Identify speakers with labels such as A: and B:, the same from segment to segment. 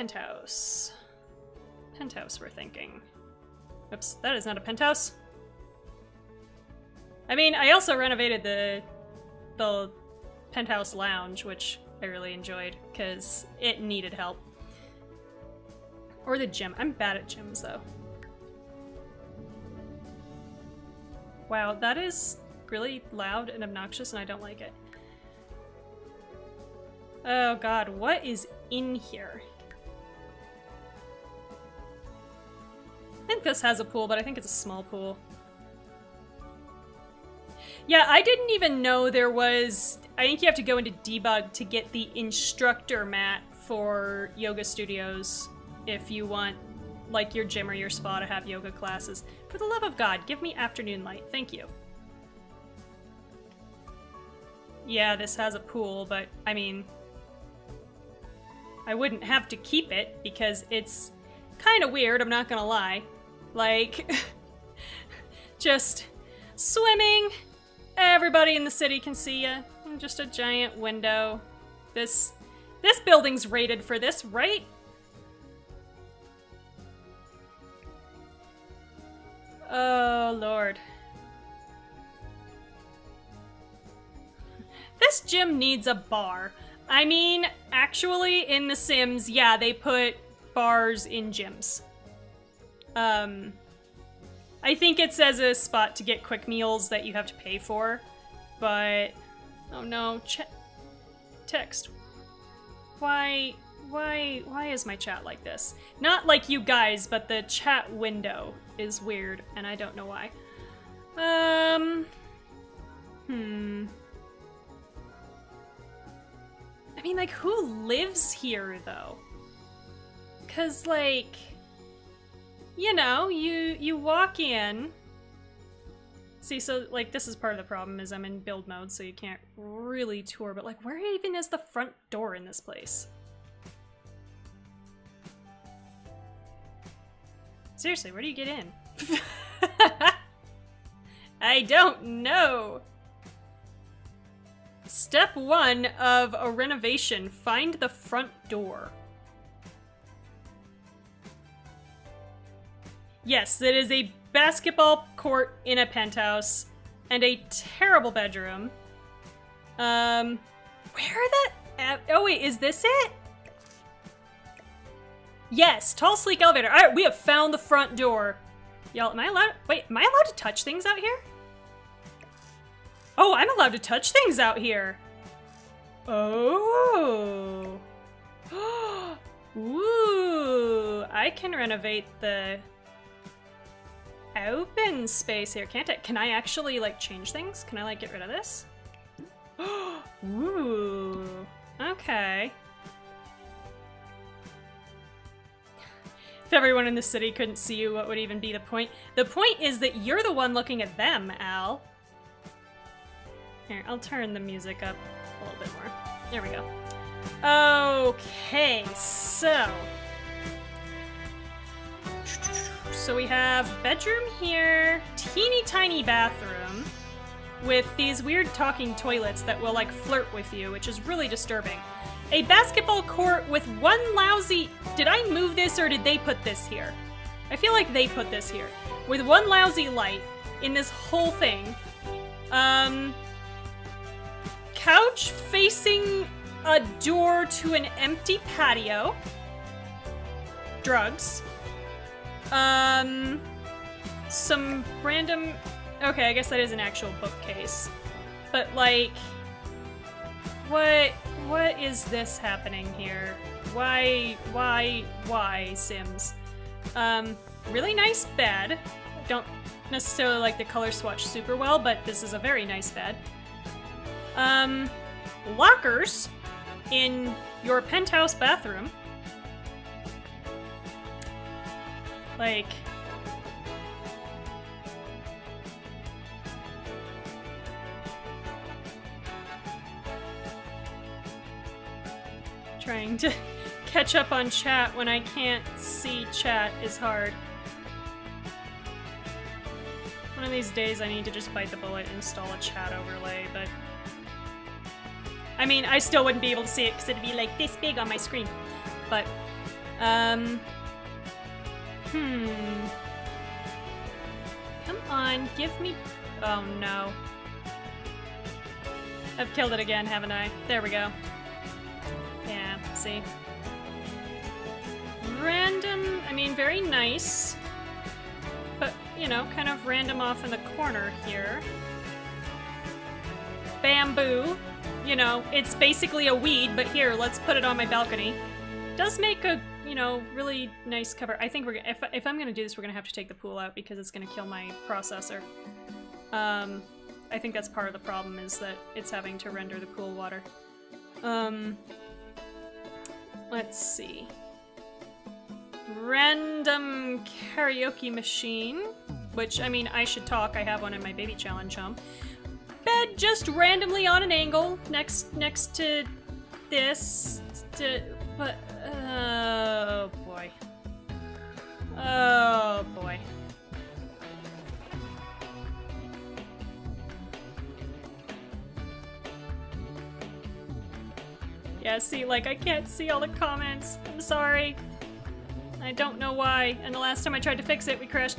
A: penthouse. Penthouse, we're thinking. Oops, that is not a penthouse. I mean, I also renovated the penthouse lounge, which I really enjoyed, because it needed help. Or the gym. I'm bad at gyms, though. Wow, that is really loud and obnoxious, and I don't like it. Oh god, what is in here? I think this has a pool, but I think it's a small pool. Yeah, I didn't even know there was... I think you have to go into debug to get the instructor mat for yoga studios if you want, like, your gym or your spa to have yoga classes. For the love of God, give me afternoon light. Thank you. Yeah, this has a pool, but, I mean... I wouldn't have to keep it, because it's kind of weird, I'm not gonna lie. Like, just swimming, everybody in the city can see ya. Just a giant window. This building's rated for this, right? Oh, Lord. This gym needs a bar. I mean, actually, in The Sims, yeah, they put bars in gyms. I think it's as a spot to get quick meals that you have to pay for, but... Oh no, text. Why is my chat like this? Not like you guys, but the chat window is weird, and I don't know why. I mean, like, who lives here, though? 'Cause, like, you know, you walk in... See, so, like, this is part of the problem, is I'm in build mode, so you can't really tour, but, like, where even is the front door in this place? Seriously, where do you get in? I don't know! Step 1 of a renovation, find the front door. Yes, it is a basketball court in a penthouse, and a terrible bedroom. Where the... Oh wait, is this it? Yes, tall, sleek elevator. Alright, we have found the front door. Y'all, am I allowed... Wait, am I allowed to touch things out here? Oh, I'm allowed to touch things out here. Oh. Ooh, I can renovate the... open space here, can't I? Can I actually, like, change things? Can I, like, get rid of this? Ooh. Okay. If everyone in the city couldn't see you, what would even be the point? The point is that you're the one looking at them, Al. Here, I'll turn the music up a little bit more. There we go. Okay, so... So we have bedroom here, teeny tiny bathroom, with these weird talking toilets that will, like, flirt with you, which is really disturbing. A basketball court with one lousy... Did I move this or did they put this here? I feel like they put this here. With one lousy light in this whole thing. Couch facing a door to an empty patio. Drugs. Some random... Okay, I guess that is an actual bookcase. But, like... What is this happening here? Why, Sims? Really nice bed. Don't necessarily like the color swatch super well, but this is a very nice bed. Lockers in your penthouse bathroom. Like... Trying to catch up on chat when I can't see chat is hard. One of these days I need to just bite the bullet and install a chat overlay, but... I mean, I still wouldn't be able to see it because it'd be like this big on my screen. But, Come on, give me... Oh, no. I've killed it again, haven't I? There we go. Yeah, see? Random, I mean, very nice. But, you know, kind of random off in the corner here. Bamboo. You know, it's basically a weed, but here, let's put it on my balcony. Does make a, you know, really nice cover. I think we're gonna, if I'm gonna do this, we're gonna have to take the pool out because it's gonna kill my processor. I think that's part of the problem, is that it's having to render the pool water. Let's see. Random karaoke machine, which, I mean, I should talk. I have one in my baby challenge home. Bed just randomly on an angle next to this. But oh boy. Oh boy. Yeah, see, like, I can't see all the comments. I'm sorry. I don't know why. And the last time I tried to fix it, I crashed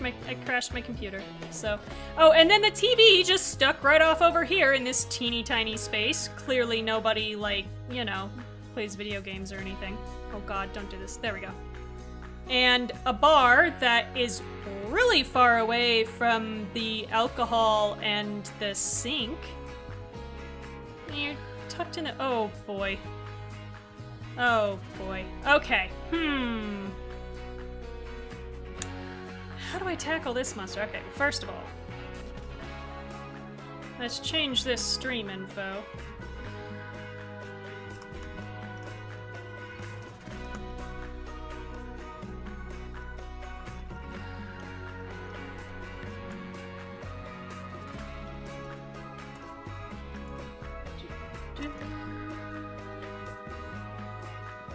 A: my computer. So, oh, and then the TV just stuck right off over here in this teeny tiny space. Clearly nobody, like, you know, plays video games or anything. Oh god, don't do this. There we go. And a bar that is really far away from the alcohol and the sink. You're tucked in the... Oh boy. Oh boy. Okay. How do I tackle this monster? Okay, first of all, let's change this stream info.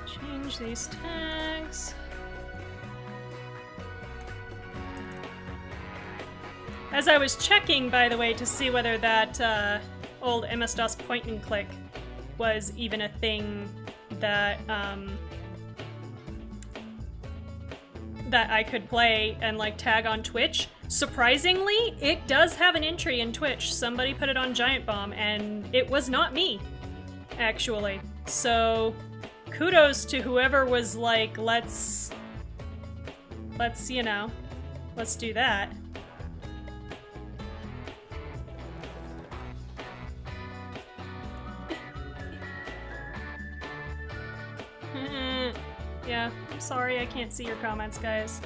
A: Change these tags. As I was checking, by the way, to see whether that old MS-DOS point and click was even a thing that that I could play and like tag on Twitch, surprisingly, it does have an entry in Twitch. Somebody put it on Giant Bomb, and it was not me, actually. So kudos to whoever was like, let's you know, let's do that. Yeah, I'm sorry I can't see your comments, guys.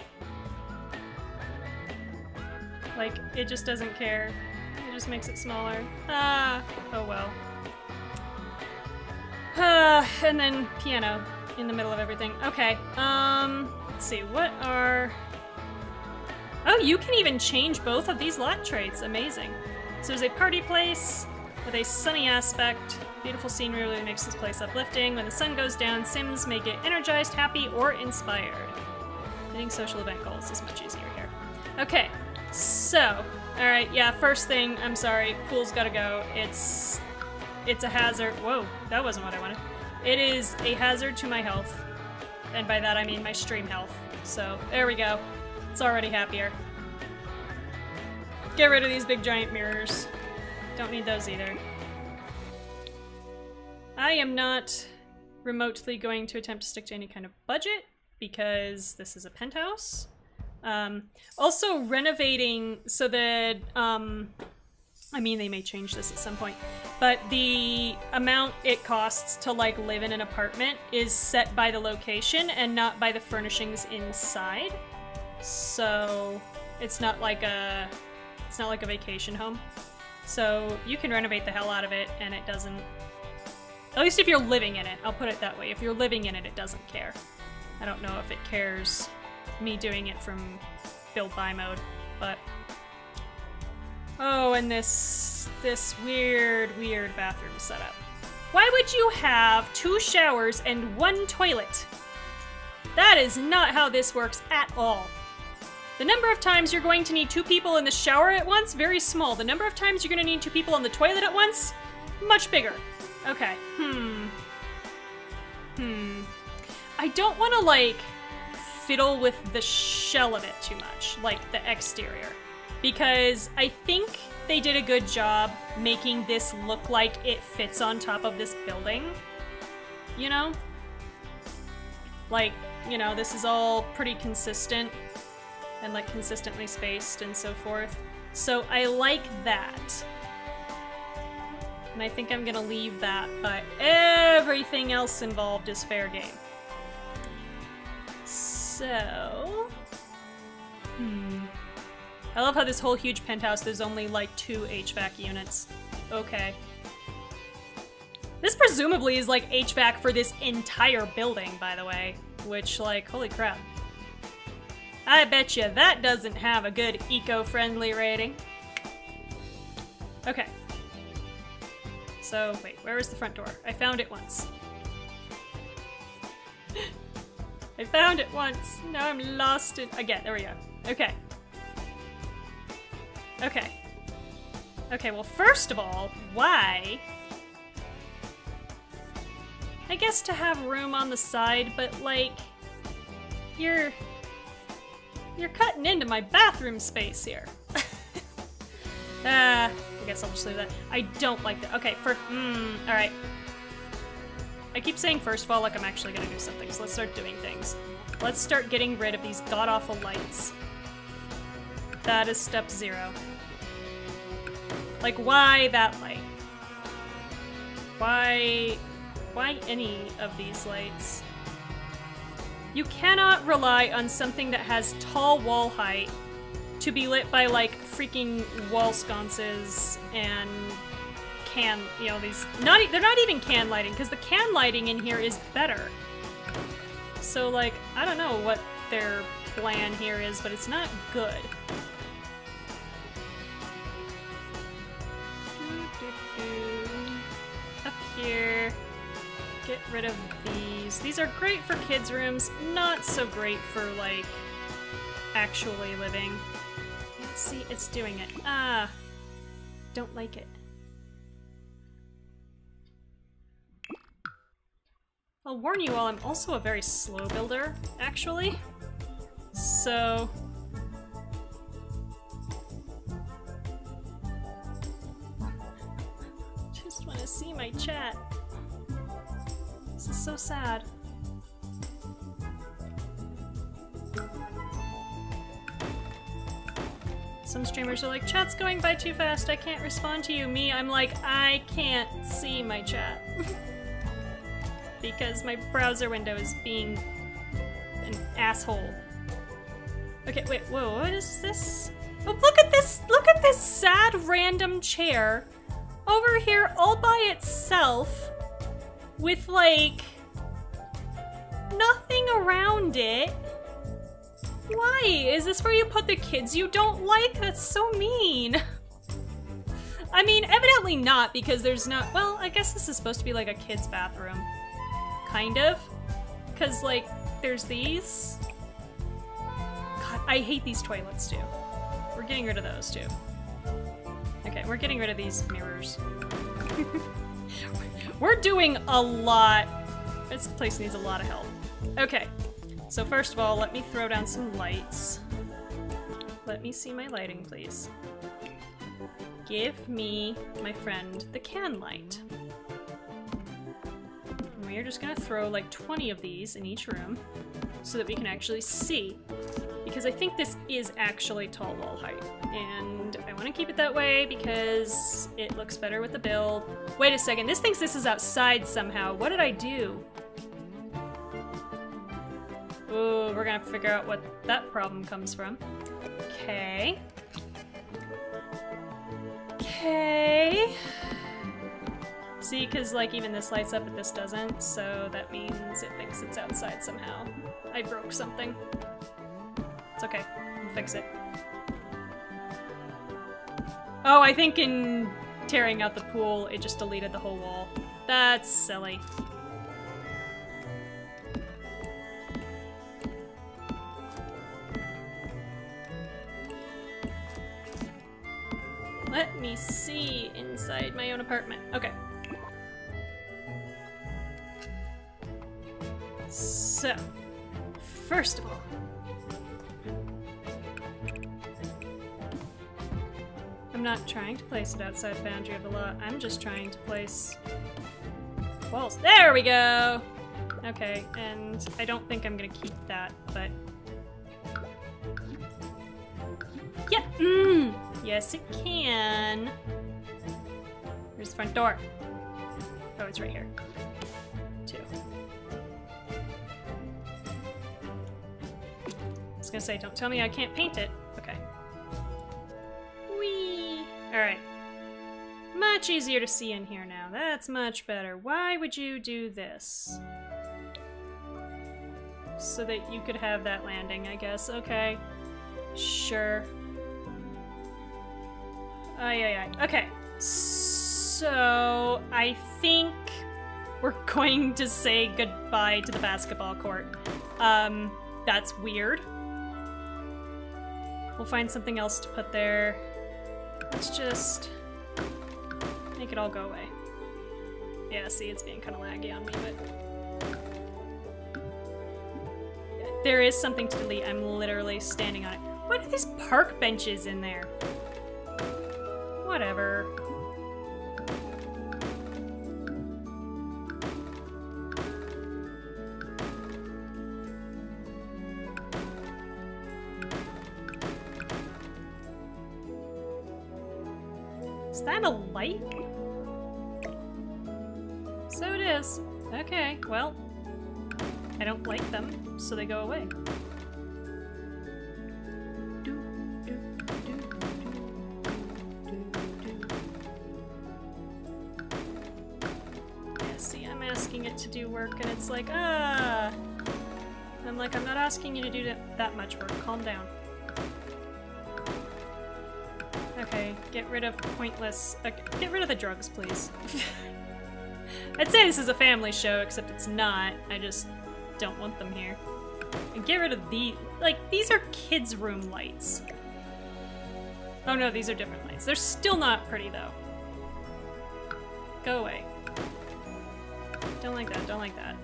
A: Like, it just doesn't care. It just makes it smaller. Ah, oh well. And then piano in the middle of everything. Okay, let's see, what are... Oh, you can even change both of these lot traits. Amazing. So there's a party place with a sunny aspect. Beautiful scenery really makes this place uplifting. When the sun goes down, Sims may get energized, happy, or inspired. Hitting social event goals is much easier here. Okay, so, alright, yeah, first thing, I'm sorry, pool's gotta go. It's a hazard. Whoa, that wasn't what I wanted. It is a hazard to my health. And by that I mean my stream health. So, there we go. It's already happier. Get rid of these big giant mirrors. Don't need those either. I am not remotely going to attempt to stick to any kind of budget because this is a penthouse. Also renovating so that, I mean, they may change this at some point, but the amount it costs to like live in an apartment is set by the location and not by the furnishings inside. So it's not like a vacation home. So you can renovate the hell out of it and it doesn't, at least if you're living in it, I'll put it that way. If you're living in it, it doesn't care. I don't know if it cares me doing it from build buy mode, but... Oh, and this weird bathroom setup. Why would you have 2 showers and 1 toilet? That is not how this works at all. The number of times you're going to need 2 people in the shower at once, very small. The number of times you're going to need 2 people in the toilet at once, much bigger. Okay, I don't want to, like... fiddle with the shell of it too much, like the exterior. Because I think they did a good job making this look like it fits on top of this building. You know? Like, you know, this is all pretty consistent and like consistently spaced and so forth. So I like that. And I think I'm gonna leave that, but everything else involved is fair game. So... I love how this whole huge penthouse, there's only like 2 HVAC units. Okay. This presumably is like HVAC for this entire building, by the way. Which, like, holy crap. I bet you that doesn't have a good eco-friendly rating. Okay. So, wait, where was the front door? I found it once. I found it once. Now I'm lost in... Again, there we go. Okay. Okay. Okay, well, first of all, why? I guess to have room on the side, but, like, you're cutting into my bathroom space here. I guess I'll just leave that. I don't like that. Okay, alright. I keep saying first of all like I'm actually gonna do something, so let's start doing things. Let's start getting rid of these god-awful lights. That is step 0. Like, why that light? Why any of these lights? You cannot rely on something that has tall wall height to be lit by, like, freaking wall sconces and you know, these, they're not even can lighting, because the can lighting in here is better. So, like, I don't know what their plan here is, but it's not good. Up here, get rid of these. These are great for kids' rooms, not so great for, like, actually living. See, it's doing it. Ah, don't like it. I'll warn you all, I'm also a very slow builder, actually. So... just want to see my chat. This is so sad. Some streamers are like, chat's going by too fast, I can't respond to you. Me, I'm like, I can't see my chat. Because my browser window is being an asshole. Okay, wait, whoa, what is this? Oh, look at this sad random chair over here all by itself with, like, nothing around it. Why? Is this where you put the kids you don't like? That's so mean. I mean, evidently not, because there's not- well, I guess this is supposed to be like a kid's bathroom. Kind of. Because, like, there's these. God, I hate these toilets, too. We're getting rid of those, too. Okay, we're getting rid of these mirrors. We're doing a lot. This place needs a lot of help. Okay. So first of all, let me throw down some lights. Let me see my lighting, please. Give me, my friend, the can light. And we're just gonna throw like 20 of these in each room so that we can actually see. Because I think this is actually tall wall height. And I want to keep it that way because it looks better with the build. Wait a second, this thinks this is outside somehow. What did I do? Ooh, we're gonna have to figure out what that problem comes from. Okay. Okay. See, because, like, even this lights up, but this doesn't, so that means it thinks it's outside somehow. I broke something. It's okay. I'll fix it. Oh, I think in tearing out the pool, it just deleted the whole wall. That's silly. Let me see inside my own apartment. Okay. So, first of all. I'm not trying to place it outside the boundary of the law. I'm just trying to place walls. There we go! Okay, and I don't think I'm gonna keep that, but... Yeah! Yes, it can! Here's the front door. Oh, it's right here. 2. I was gonna say, don't tell me I can't paint it. Okay. Whee! Alright. Much easier to see in here now. That's much better. Why would you do this? So that you could have that landing, I guess. Okay. Sure. Aye. Okay. So, I think we're going to say goodbye to the basketball court. That's weird. We'll find something else to put there. Let's just make it all go away. Yeah, see, it's being kind of laggy on me, but... There is something to delete. I'm literally standing on it. What are these park benches in there? Whatever. Is that a light? So it is. Okay, well, I don't like them, so they go away. Yeah, see, I'm asking it to do work, and it's like, I'm like, I'm not asking you to do that much work. Calm down. Okay, get rid of pointless... get rid of the drugs, please. I'd say this is a family show, except it's not. I just don't want them here. And get rid of the... Like, these are kids' room lights. Oh no, these are different lights. They're still not pretty, though. Go away. Don't like that, don't like that.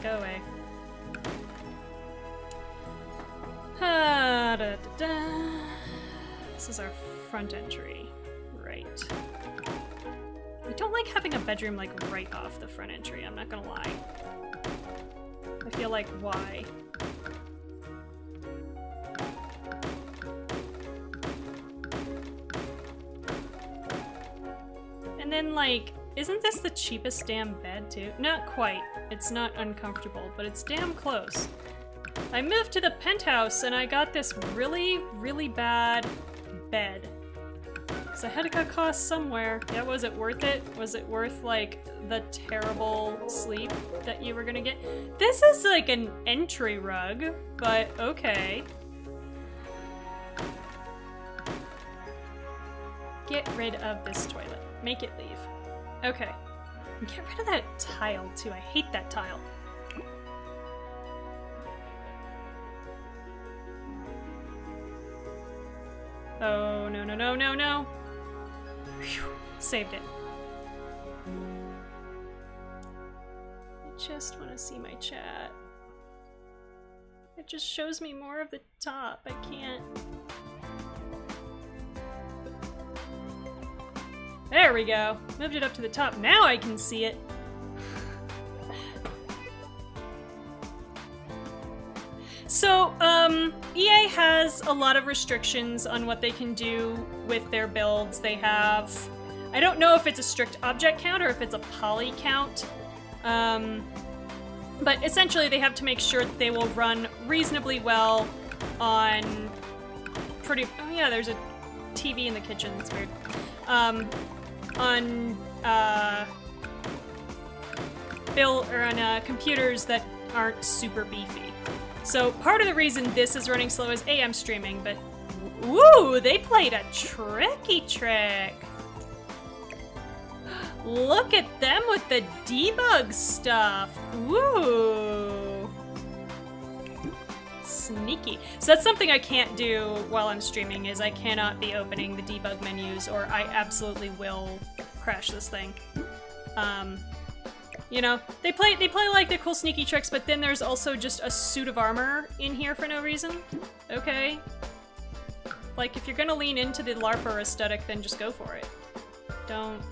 A: Go away. This is our front entry. Right. I don't like having a bedroom, like, right off the front entry, I'm not gonna lie. I feel like, why? And then, like, isn't this the cheapest damn bed, too? Not quite. It's not uncomfortable, but it's damn close. I moved to the penthouse and I got this really, really bad bed. So I had to cut costs somewhere. Yeah, was it worth it? Was it worth, like, the terrible sleep that you were gonna get? This is like an entry rug, but okay. Get rid of this toilet. Make it leave. Okay. And get rid of that tile, too. I hate that tile. Oh, no, no, no, no, no. Whew. Saved it. I just want to see my chat. It just shows me more of the top. I can't. There we go. Moved it up to the top. Now I can see it. So, EA has a lot of restrictions on what they can do with their builds. They have... I don't know if it's a strict object count or if it's a poly count. But essentially they have to make sure that they will run reasonably well on pretty... Oh yeah, there's a TV in the kitchen. That's weird. On computers that aren't super beefy. So part of the reason this is running slow is A, I'm streaming, but ooh, they played a tricky trick. Look at them with the debug stuff. Woo. Sneaky. So that's something I can't do while I'm streaming, is I cannot be opening the debug menus or I absolutely will crash this thing. You know, they play like the cool sneaky tricks, but then there's also just a suit of armor in here for no reason. Okay. Like, if you're gonna lean into the LARPer aesthetic, then just go for it. Don't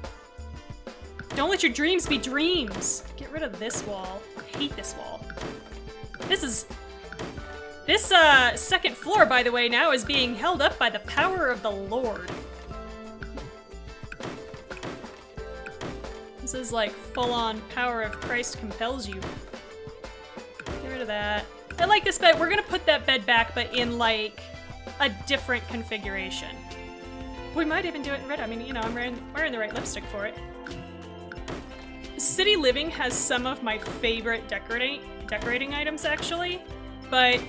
A: let your dreams be dreams! Get rid of this wall. I hate this wall. This second floor, by the way, now is being held up by the power of the Lord. This is like full-on power of Christ compels you. Get rid of that. I like this bed. We're gonna put that bed back, but in like a different configuration. We might even do it in red. I mean, you know, I'm wearing the right lipstick for it. City Living has some of my favorite decorating items, actually, but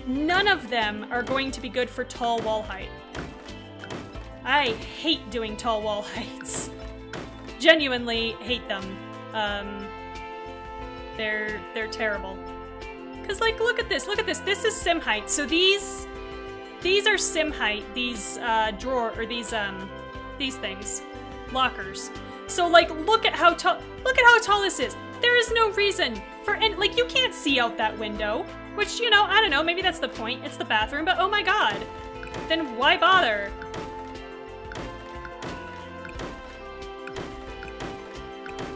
A: none of them are going to be good for tall wall height. I hate doing tall wall heights. Genuinely hate them. They're terrible. Cause like, look at this, this is sim height. So these are sim height, these these things. Lockers. So like, look at how tall this is. There is no reason for, and like, you can't see out that window, which, you know, I don't know, maybe that's the point, it's the bathroom, but oh my god. Then why bother?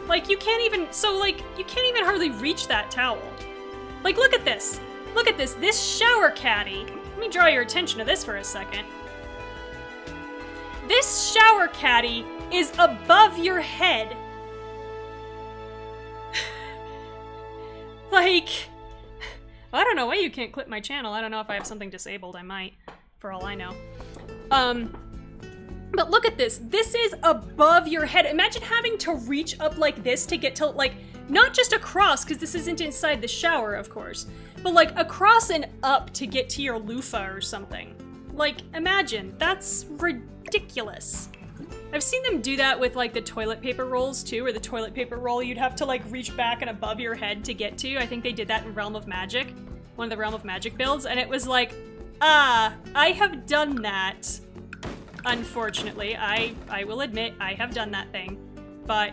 A: Like, you can't even, you can't even hardly reach that towel. Like, look at this. Look at this. This shower caddy. Let me draw your attention to this for a second. This shower caddy is above your head. Like, I don't know why you can't clip my channel. I don't know if I have something disabled. I might, for all I know. But look at this. This is above your head. Imagine having to reach up like this to get to, like, not just across, because this isn't inside the shower, of course, but like across and up to get to your loofah or something. Like, imagine. That's ridiculous. I've seen them do that with like the toilet paper rolls too, or the toilet paper roll you'd have to like reach back and above your head to get to. I think they did that in Realm of Magic, one of the Realm of Magic builds, and it was like, I have done that. Unfortunately, I will admit I have done that thing, but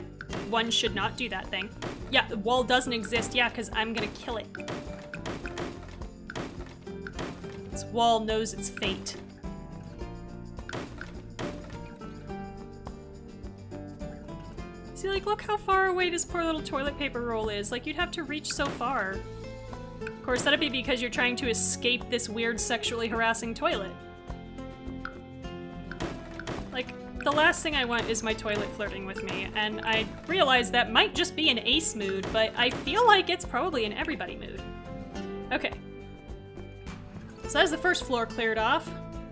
A: one should not do that thing. Yeah, the wall doesn't exist, yeah, because I'm gonna kill it. This wall knows its fate. See, like, look how far away this poor little toilet paper roll is. Like, you'd have to reach so far. Of course, that'd be because you're trying to escape this weird sexually harassing toilet. Like, the last thing I want is my toilet flirting with me, and I realize that might just be an Ace mood, but I feel like it's probably an everybody mood. Okay. So that's the first floor cleared off.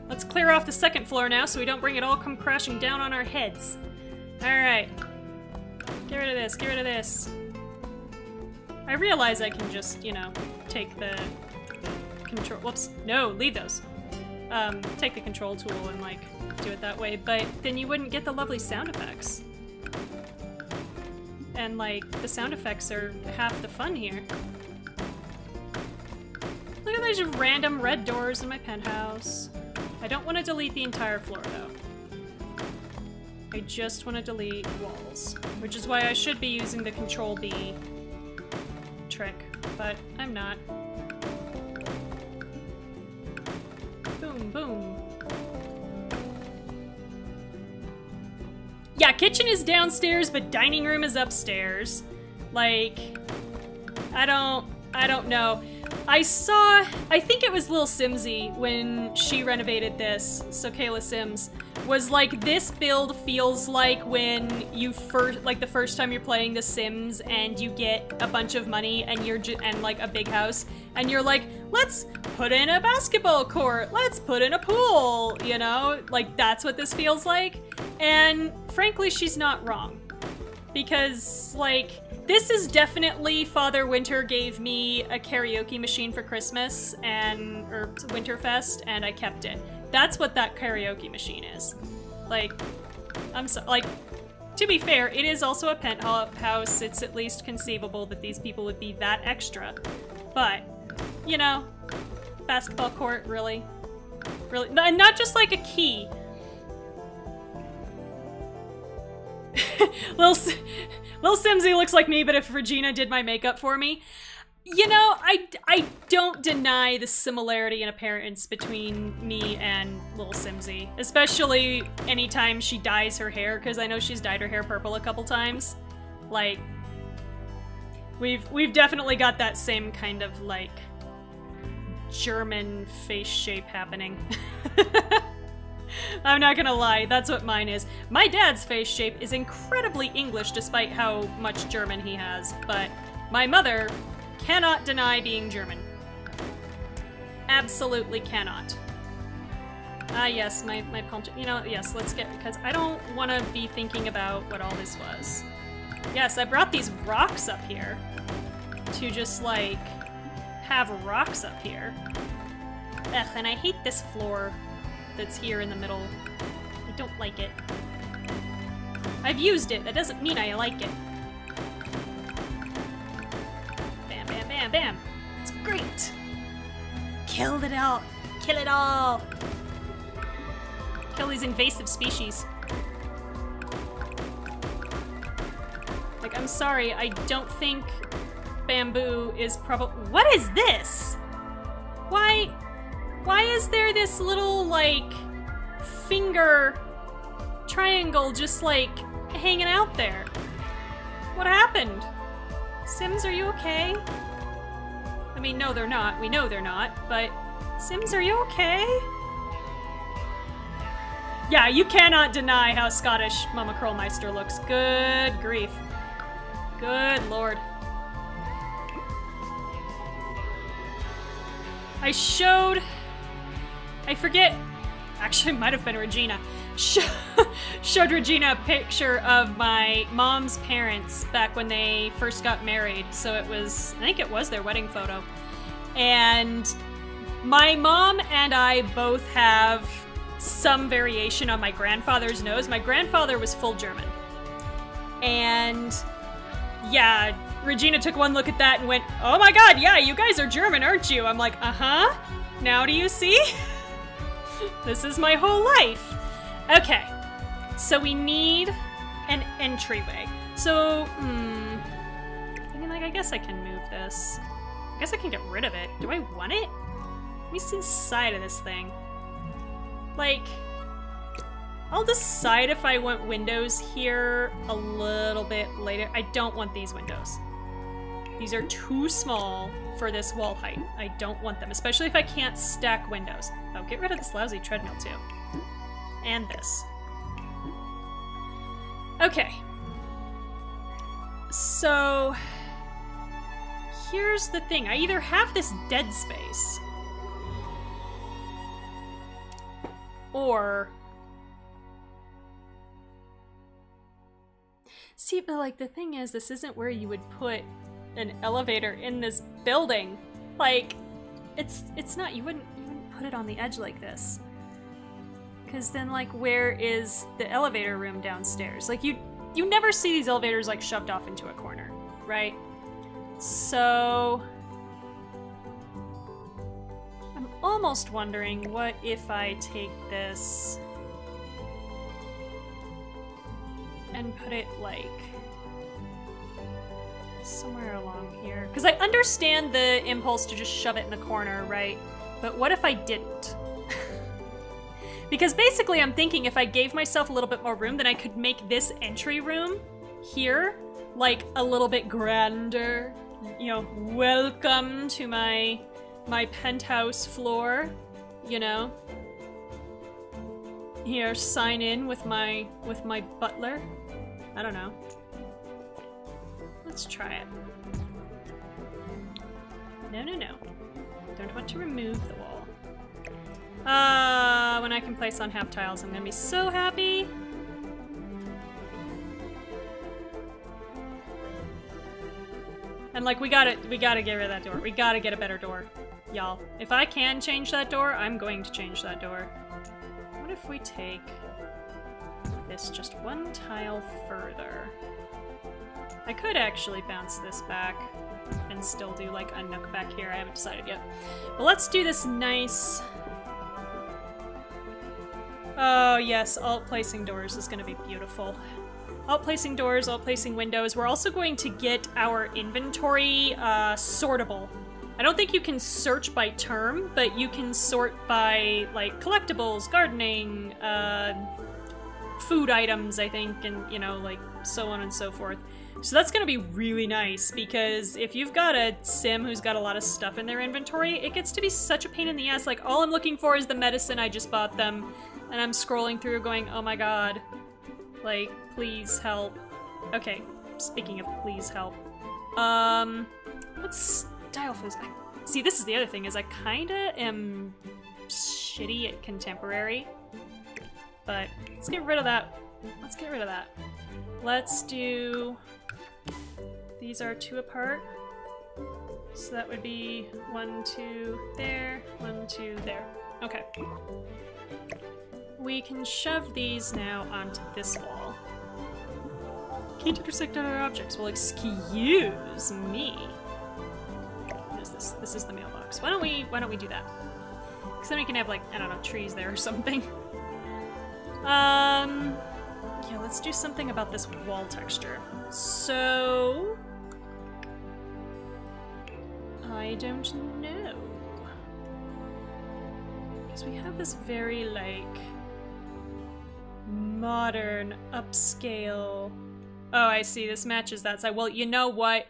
A: Let's clear off the second floor now so we don't bring it all come crashing down on our heads. Alright. Get rid of this, get rid of this. I realize I can just, you know, take the control- whoops, no, leave those. Take the control tool and, like, do it that way, but then you wouldn't get the lovely sound effects. And, like, the sound effects are half the fun here. Look at those random red doors in my penthouse. I don't want to delete the entire floor, though. I just want to delete walls, which is why I should be using the Control-B trick, but I'm not. Boom, boom. Yeah, kitchen is downstairs, but dining room is upstairs. Like, I don't know. I think it was Lil Simsy when she renovated this, so Kayla Sims, was like, this build feels like when you the first time you're playing The Sims and you get a bunch of money and and like a big house, and you're like, let's put in a basketball court, let's put in a pool, you know? Like, that's what this feels like. And frankly, she's not wrong. Because, like, this is definitely Father Winter gave me a karaoke machine for Christmas or Winterfest, and I kept it. That's what that karaoke machine is. Like, to be fair, it is also a penthouse. It's at least conceivable that these people would be that extra. But, you know, basketball court, really? Really? And not just like a key. Lil Simsy looks like me, but if Regina did my makeup for me. You know, I don't deny the similarity in appearance between me and Lil Simsy. Especially anytime she dyes her hair, because I know she's dyed her hair purple a couple times. Like, we've definitely got that same kind of, like, German face shape happening. I'm not gonna lie, that's what mine is. My dad's face shape is incredibly English despite how much German he has, but my mother cannot deny being German. Absolutely cannot. Ah, yes, my palm... You know, yes, let's get... Because I don't want to be thinking about what all this was. Yes, I brought these rocks up here to just, like, have rocks up here. Ugh, and I hate this floor that's here in the middle. I don't like it. I've used it. That doesn't mean I like it. Bam, bam, bam, bam. It's great. Killed it all. Kill it all. Kill these invasive species. Like, I'm sorry, I don't think bamboo is probably... What is this? Why is there this little, like, finger triangle just, like, hanging out there? What happened? Sims, are you okay? I mean, no, they're not. We know they're not, but... Sims, are you okay? Yeah, you cannot deny how Scottish Mama Curlmeister looks. Good grief. Good lord. I forget, actually it might have been Regina, showed Regina a picture of my mom's parents back when they first got married. So it was, I think it was their wedding photo. And my mom and I both have some variation on my grandfather's nose. My grandfather was full German. And yeah, Regina took one look at that and went, oh my god, yeah, you guys are German, aren't you? I'm like, uh-huh. Now do you see? This is my whole life. Okay, so we need an entryway. So, I mean, like, I guess I can move this. I guess I can get rid of it. Do I want it? Let me see the side of this thing. Like, I'll decide if I want windows here a little bit later. I don't want these windows. These are too small for this wall height. I don't want them, especially if I can't stack windows. Oh, get rid of this lousy treadmill too. And this. Okay. So, here's the thing. I either have this dead space, or... See, but like the thing is, this isn't where you would put an elevator in this building. Like, it's not, you wouldn't put it on the edge like this. Cause then, like, where is the elevator room downstairs? Like, you never see these elevators like shoved off into a corner, right? So I'm almost wondering, what if I take this and put it, like, somewhere along here? Because I understand the impulse to just shove it in the corner, right? But what if I didn't? Because basically I'm thinking if I gave myself a little bit more room, then I could make this entry room here, like, a little bit grander. You know, welcome to my penthouse floor, you know? Here, sign in with my butler. I don't know. Let's try it. No, no, no. Don't want to remove the wall. When I can place on half tiles, I'm gonna be so happy. And like, we gotta get rid of that door. We gotta get a better door, y'all. If I can change that door, I'm going to change that door. What if we take this just one tile further? I could actually bounce this back and still do like a nook back here. I haven't decided yet. But let's do this nice... Oh yes, alt placing doors is gonna be beautiful. Outplacing doors, outplacing windows. We're also going to get our inventory sortable. I don't think you can search by term, but you can sort by, like, collectibles, gardening, food items, I think, and, you know, like, so on and so forth. So that's gonna be really nice, because if you've got a sim who's got a lot of stuff in their inventory, it gets to be such a pain in the ass. Like, all I'm looking for is the medicine, I just bought them, and I'm scrolling through going, oh my god. Like, please help. Okay, speaking of please help. What style feels... See, this is the other thing, is I kinda am shitty at contemporary. But let's get rid of that. Let's get rid of that. Let's do... These are 2 apart. So that would be 1, 2 there, 1, 2 there. Okay. We can shove these now onto this wall. Can't intersect other objects. Well, excuse me. What is this? This is the mailbox. Why don't we do that? Because then we can have, like, I don't know, trees there or something. Yeah, let's do something about this wall texture. So... I don't know. Because we have this very, like, modern, upscale... Oh, I see. This matches that side. Well, you know what?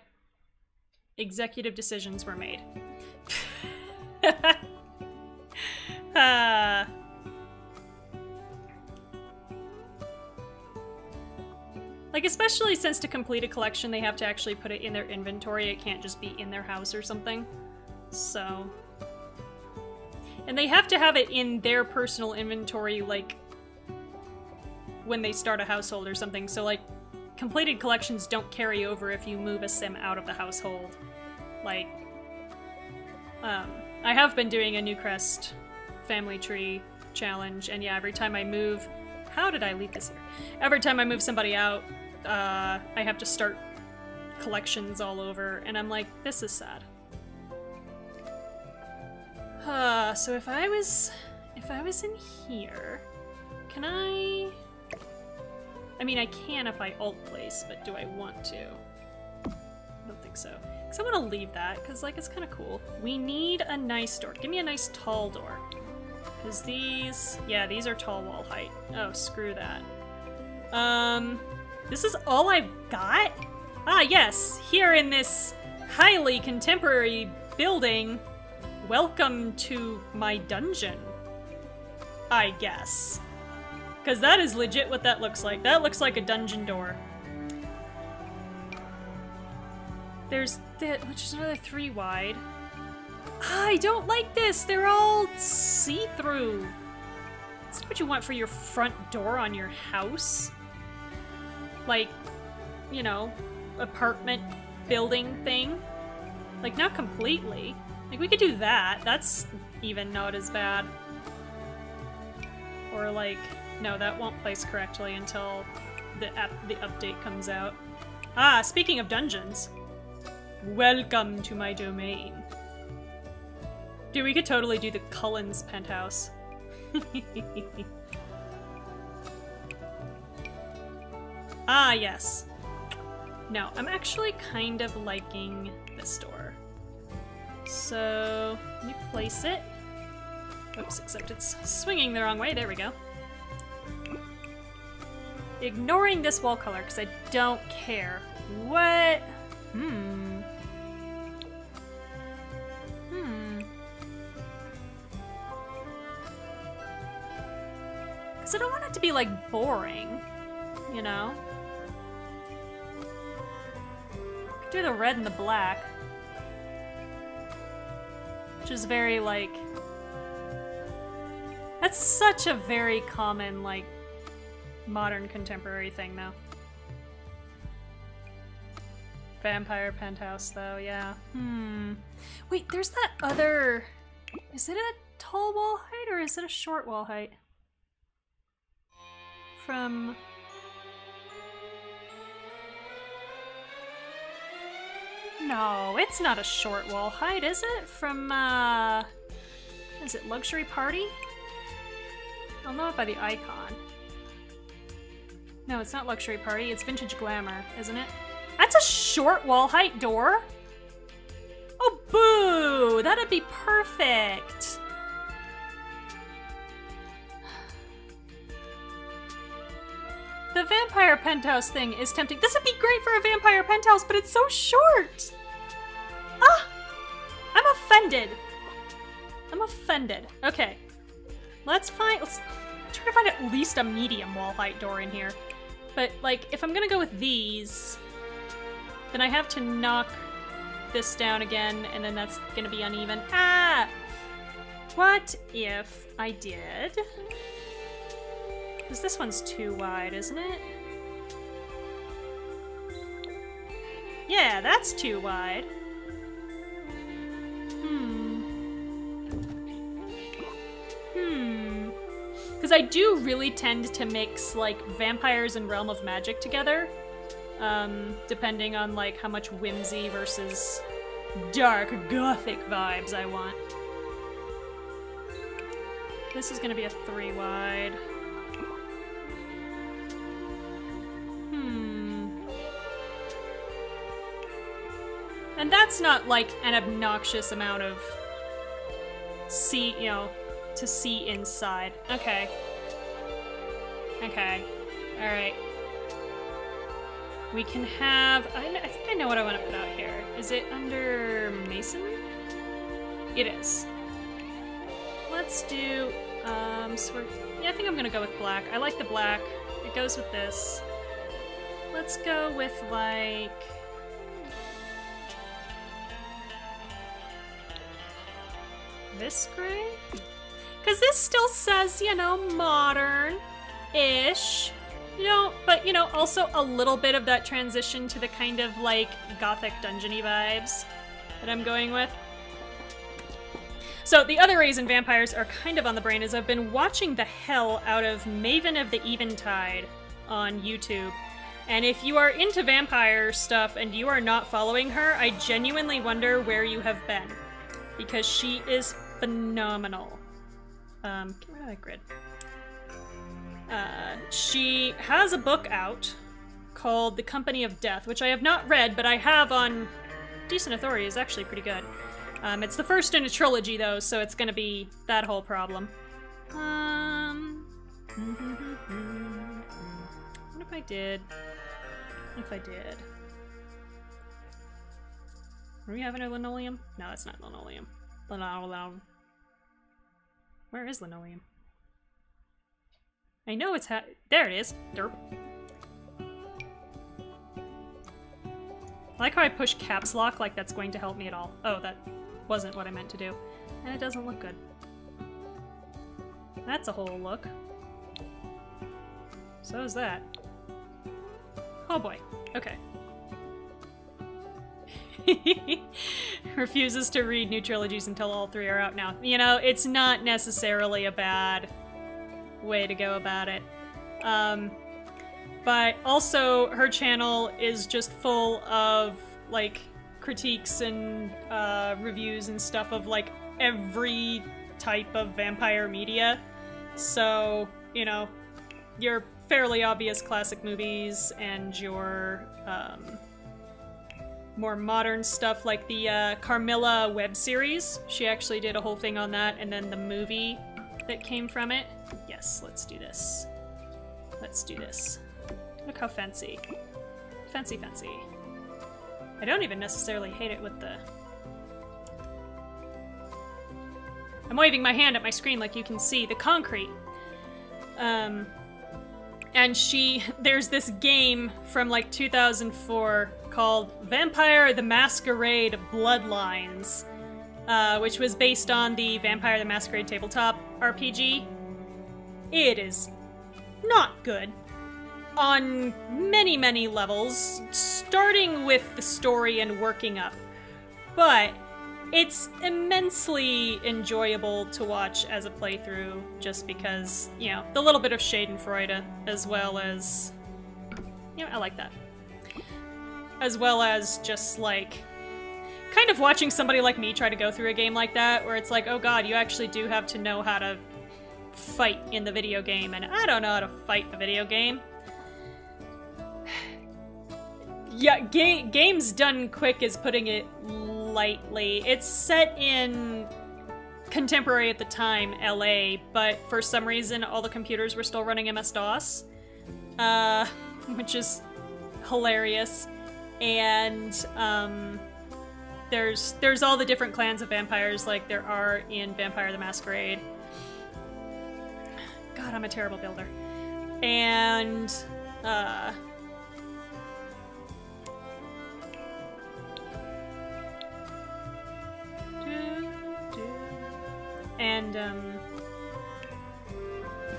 A: Executive decisions were made. Like, especially since to complete a collection, they have to actually put it in their inventory. It can't just be in their house or something. So... And they have to have it in their personal inventory, like, when they start a household or something. So, like, completed collections don't carry over if you move a sim out of the household. Like, I have been doing a Newcrest family tree challenge, and yeah, every time I move... How did I leave this here? Every time I move somebody out, I have to start collections all over, and I'm like, this is sad. So if I was in here, can I mean, I can if I alt place, but do I want to? I don't think so. Because I want to leave that, because, like, it's kind of cool. We need a nice door. Give me a nice tall door. Because these... Yeah, these are tall wall height. Oh, screw that. This is all I've got? Ah, yes! Here in this highly contemporary building, welcome to my dungeon. I guess. Because that is legit what that looks like. That looks like a dungeon door. There's that, which is another 3 wide. I don't like this! They're all see-through! Is that what you want for your front door on your house? Like, you know, apartment building thing? Like, not completely. Like, we could do that. That's even not as bad. Or, like, no, that won't place correctly until the update comes out. Ah, speaking of dungeons. Welcome to my domain. Dude, we could totally do the Cullen's penthouse. Ah, yes. No, I'm actually kind of liking this door. So, let me place it. Oops, except it's swinging the wrong way. There we go. Ignoring this wall color, because I don't care. What? Because I don't want it to be, like, boring, you know? Could do the red and the black. Which is very, like... That's such a very common, like, modern contemporary thing, though. Vampire penthouse, though, yeah. Wait, there's that other... Is it a tall wall height, or is it a short wall height? From... No, it's not a short wall height, is it? From, is it Luxury Party? I'll know it by the icon. No, it's not luxury party. It's vintage glamour, isn't it? That's a short wall height door. Oh, boo! That'd be perfect. The vampire penthouse thing is tempting. This would be great for a vampire penthouse, but it's so short. Ah! I'm offended. I'm offended. Okay. Let's try to find at least a medium wall height door in here. But, like, if I'm gonna go with these, then I have to knock this down again, and then that's gonna be uneven. Ah! What if I did... Because this one's too wide, isn't it? Yeah, that's too wide. Because I do really tend to mix, like, vampires and Realm of Magic together. Depending on, like, how much whimsy versus dark gothic vibes I want. This is gonna be a 3 wide. And that's not, like, an obnoxious amount of to see inside. Okay. Okay. Alright. We can have... I think I know what I want to put out here. Is it under Mason? It is. Let's do... yeah, I think I'm gonna go with black. I like the black. It goes with this. Let's go with, like... this gray? Because this still says, you know, modern-ish. You know, but, you know, also a little bit of that transition to the kind of, like, gothic dungeon-y vibes that I'm going with. So, the other reason vampires are kind of on the brain is I've been watching the hell out of Maven of the Eventide on YouTube. And if you are into vampire stuff and you are not following her, I genuinely wonder where you have been. Because she is phenomenal. Get rid of that grid. She has a book out called The Company of Death, which I have not read, but I have on decent authority. It's actually pretty good. It's the first in a trilogy, though, so it's gonna be that whole problem. What if I did? If I did. Are we having a linoleum? No, that's not linoleum. Linoleum. Where is linoleum? I know it's there it is. Derp. I like how I push caps lock like that's going to help me at all. Oh, that wasn't what I meant to do. And it doesn't look good. That's a whole look. So is that. Oh boy. Okay. Refuses to read new trilogies until all 3 are out now. You know, it's not necessarily a bad way to go about it. But also, her channel is just full of, like, critiques and reviews and stuff of, like, every type of vampire media. So, you know, your fairly obvious classic movies and your, more modern stuff like the Carmilla web series. She actually did a whole thing on that, and then the movie that came from it. Yes, let's do this. Let's do this. Look how fancy. Fancy, fancy. I don't even necessarily hate it with the... I'm waving my hand at my screen like you can see. The concrete. And there's this game from like 2004 called Vampire the Masquerade Bloodlines, which was based on the Vampire the Masquerade tabletop RPG. It is not good on many, many levels, starting with the story and working up. But it's immensely enjoyable to watch as a playthrough, just because, you know, the little bit of Schadenfreude, as well as... You know, I like that. As well as just, like, kind of watching somebody like me try to go through a game like that, where it's like, oh god, you actually do have to know how to fight in the video game, and I don't know how to fight the video game. Yeah, games done quick is putting it lightly. It's set in contemporary at the time, LA, but for some reason all the computers were still running MS-DOS, which is hilarious. And there's all the different clans of vampires like there are in Vampire the Masquerade. God, I'm a terrible builder. And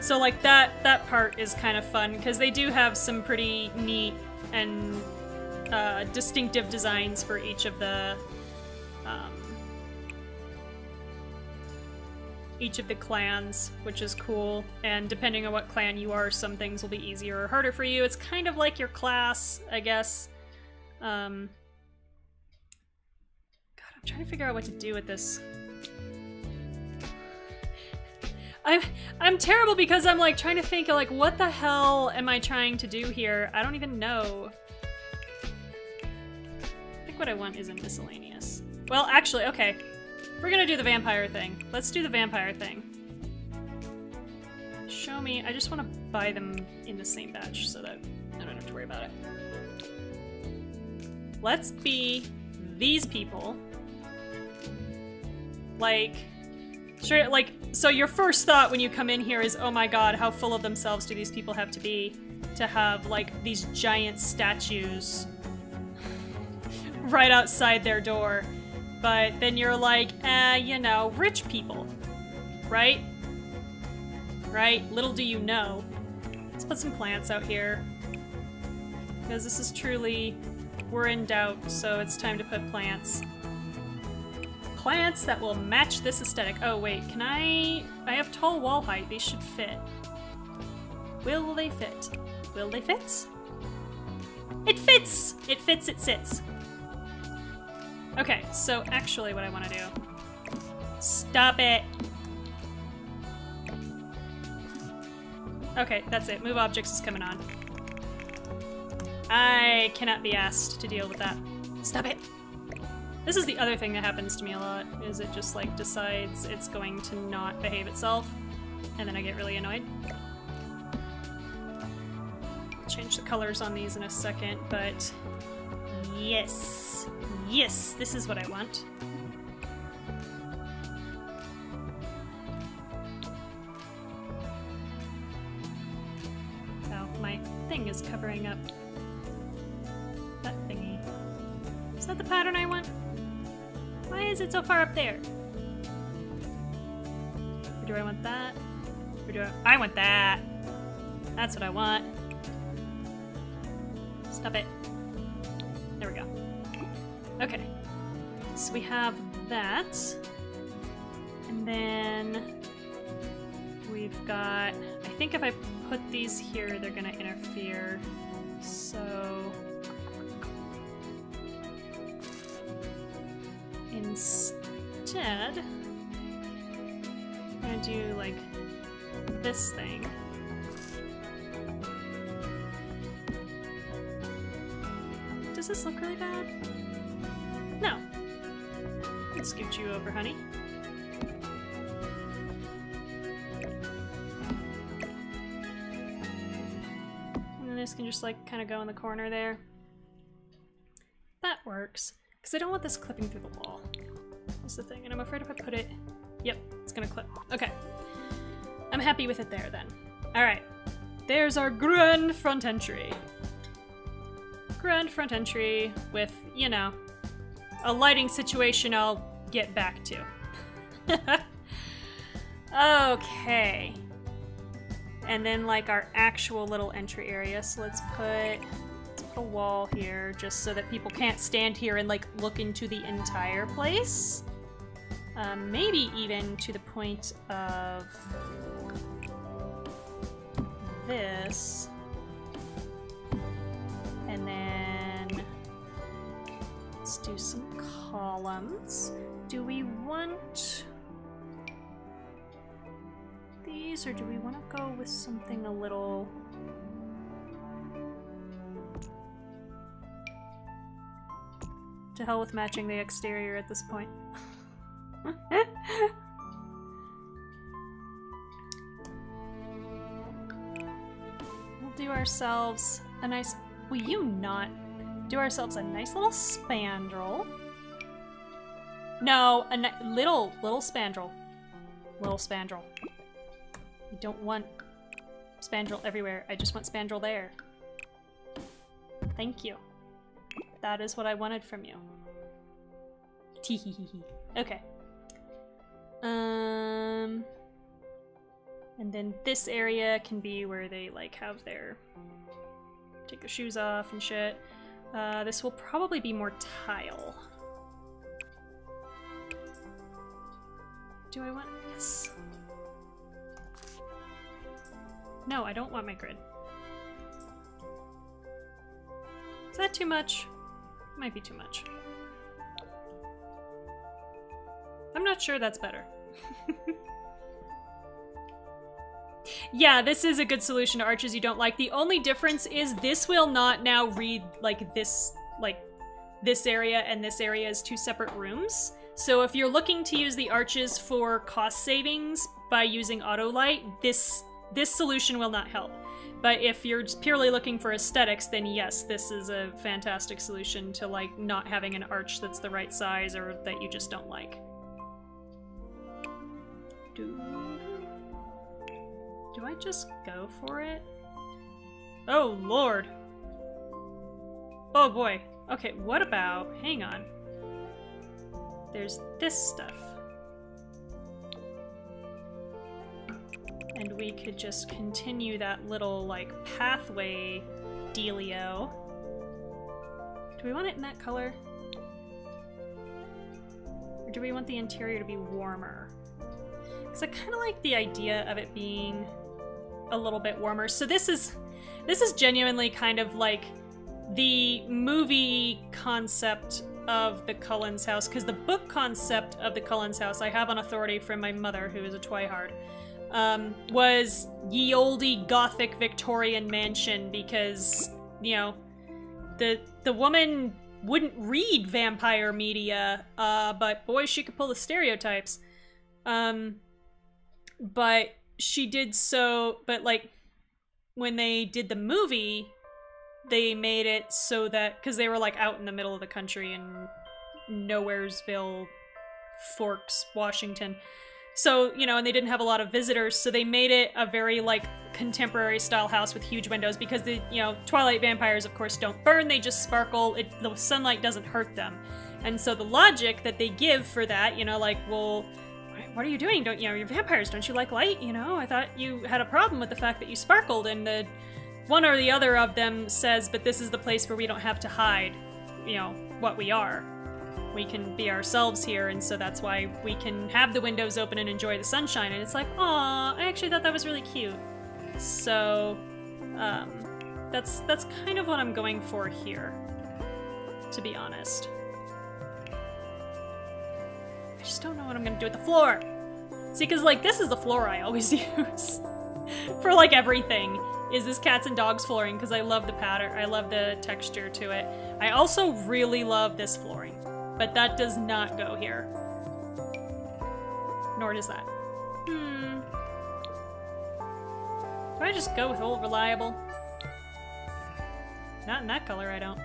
A: so like that part is kind of fun because they do have some pretty neat and distinctive designs for each of the clans, which is cool. And depending on what clan you are, some things will be easier or harder for you. It's kind of like your class, I guess. God, I'm trying to figure out what to do with this. I'm terrible because I'm like trying to think of like what the hell am I trying to do here? I don't even know. I think what I want is a miscellaneous. Well, actually, okay. We're gonna do the vampire thing. Let's do the vampire thing. Show me. I just want to buy them in the same batch so that I don't have to worry about it. Let's be these people. Like, sure, like, so your first thought when you come in here is, oh my god, how full of themselves do these people have to be to have, like, these giant statues right outside their door. But then you're like, you know, rich people, right? Right? Little do you know. Let's put some plants out here. Because this is truly, we're in doubt, so it's time to put plants. Plants that will match this aesthetic. Oh wait, can I have tall wall height. These should fit. Will they fit? Will they fit? It fits! It fits, it sits. Okay, so actually what I want to do... Stop it! Okay, that's it. Move objects is coming on. I cannot be asked to deal with that. Stop it! This is the other thing that happens to me a lot, is it just like decides it's going to not behave itself, and then I get really annoyed. I'll change the colors on these in a second, but yes, yes, this is what I want. Oh, my thing is covering up that thingy. Is that the pattern I want? Why is it so far up there? Or do I want that? Or do I want that! That's what I want. Stop it. There we go. Okay. So we have that. And then we've got... I think if I put these here, they're gonna interfere. So... instead, I'm gonna do like this thing. Does this look really bad? No. Let's scoot you over, honey. And then this can just like kind of go in the corner there. That works. Because I don't want this clipping through the wall. That's the thing. And I'm afraid if I put it... Yep, it's gonna clip. Okay. I'm happy with it there, then. Alright. There's our grand front entry. Grand front entry with, you know, a lighting situation I'll get back to. Okay. And then, like, our actual little entry area. So let's put... a wall here just so that people can't stand here and like look into the entire place. Maybe even to the point of this. And then let's do some columns. Do we want these or do we want to go with something a little... To hell with matching the exterior at this point. We'll do ourselves a nice... Will you not do ourselves a nice little spandrel? No, a little spandrel. Little spandrel. I don't want spandrel everywhere. I just want spandrel there. Thank you. That is what I wanted from you. Teeheehee. Okay. And then this area can be where they like have their take their shoes off and shit. This will probably be more tile. Do I want this? No, I don't want my grid. Is that too much? Might be too much. I'm not sure that's better. Yeah, this is a good solution to arches you don't like. The only difference is this will not now read like this area and this area as two separate rooms. So if you're looking to use the arches for cost savings by using auto light, this solution will not help. But if you're just purely looking for aesthetics, then yes, this is a fantastic solution to like not having an arch that's the right size or that you just don't like. Do I just go for it? Oh lord. Oh boy. Okay, what about, hang on. There's this stuff. And we could just continue that little, like, pathway dealio. Do we want it in that color? Or do we want the interior to be warmer? Because I kind of like the idea of it being a little bit warmer. So this is genuinely kind of like the movie concept of the Cullens house, because the book concept of the Cullens house I have on authority from my mother, who is a twihard, was ye olde Gothic Victorian mansion, because, you know, the woman wouldn't read vampire media, but boy, she could pull the stereotypes. But she did so, but like, when they did the movie, they made it so that, because they were like out in the middle of the country in Nowheresville, Forks, Washington. So, you know, and they didn't have a lot of visitors, so they made it a very, like, contemporary style house with huge windows because the, you know, Twilight vampires, of course, don't burn, they just sparkle, the sunlight doesn't hurt them. And so the logic that they give for that, you know, like, well, what are you doing? Don't, you know, you're vampires, don't you like light, you know? I thought you had a problem with the fact that you sparkled, and the one or the other of them says, but this is the place where we don't have to hide, you know, what we are. We can be ourselves here, and so that's why we can have the windows open and enjoy the sunshine. And it's like, aw, I actually thought that was really cute. So, that's kind of what I'm going for here, to be honest. I just don't know what I'm gonna do with the floor. See, because, like, this is the floor I always use for, like, everything, is this cats and dogs flooring, because I love the pattern, I love the texture to it. I also really love this flooring. But that does not go here. Nor does that. Do I just go with old reliable? Not in that color, I don't.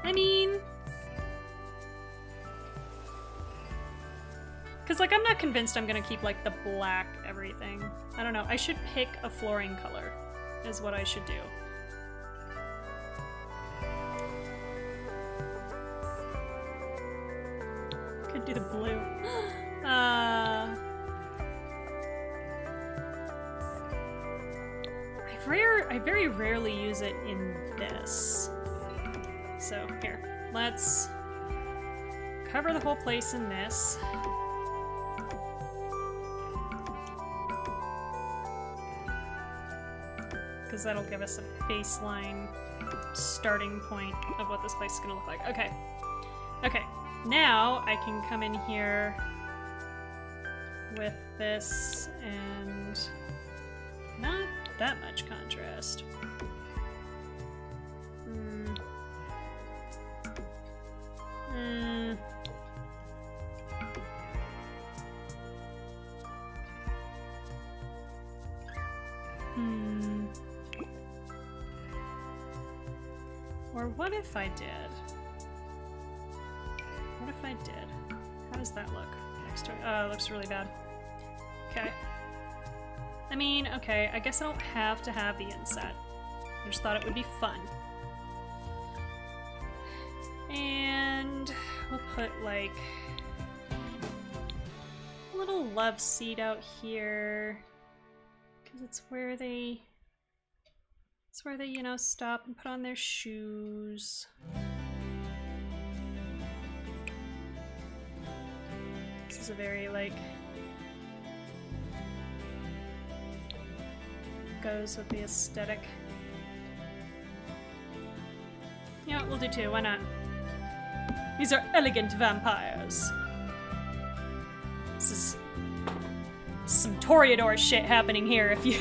A: I mean... Because, like, I'm not convinced I'm gonna keep, like, the black everything. I don't know. I should pick a flooring color, is what I should do. Could do the blue. I very rarely use it in this. So here, let's cover the whole place in this. Because that'll give us a baseline starting point of what this place is gonna look like. Okay. Okay. Now I can come in here with this and not that much contrast. Or what if I did? What if I did? How does that look next to it? Oh, it looks really bad. Okay. I mean, okay, I guess I don't have to have the inset. I just thought it would be fun. And we'll put, like, a little love seat out here. Because it's where they... It's where they, you know, stop and put on their shoes. This is a very, like... goes with the aesthetic. Yeah, we'll do two, why not? These are elegant vampires. This is some Toreador shit happening here if you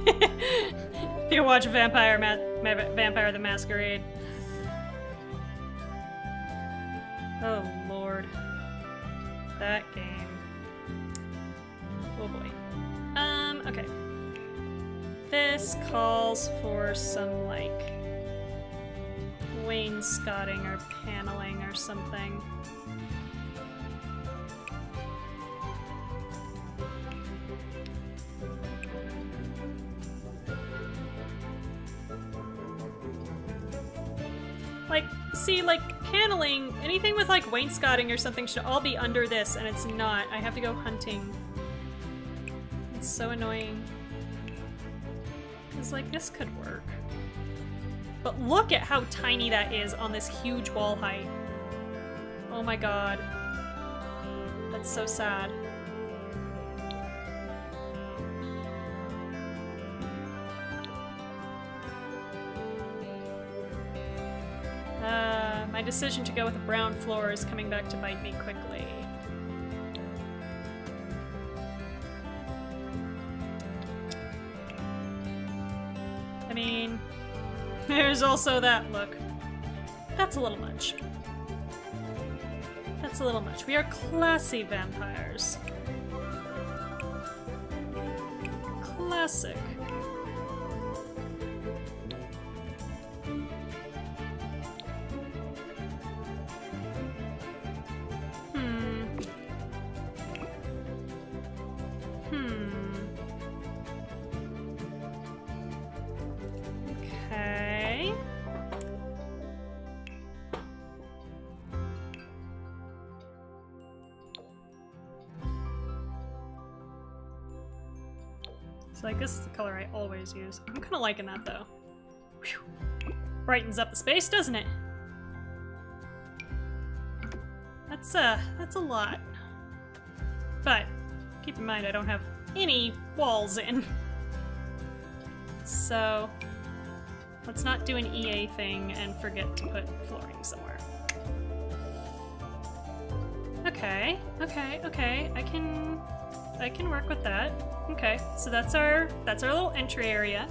A: if you watch Vampire the Masquerade. Oh lord. That game. Oh boy. Okay. This calls for some, like, wainscoting or paneling or something. Like, see, like, paneling, anything with, like, wainscoting or something should all be under this, and it's not. I have to go hunting. It's so annoying. Because, like, this could work. But look at how tiny that is on this huge wall height. Oh my god. That's so sad. My decision to go with a brown floor is coming back to bite me quickly. I mean, there's also that look. That's a little much. That's a little much. We are classy vampires. Classic. Okay. So like this is the color I always use. I'm kind of liking that though. Whew. Brightens up the space, doesn't it? That's a lot. But keep in mind I don't have any walls in. So let's not do an EA thing and forget to put flooring somewhere. Okay, okay, okay. I can work with that. Okay, so that's our little entry area.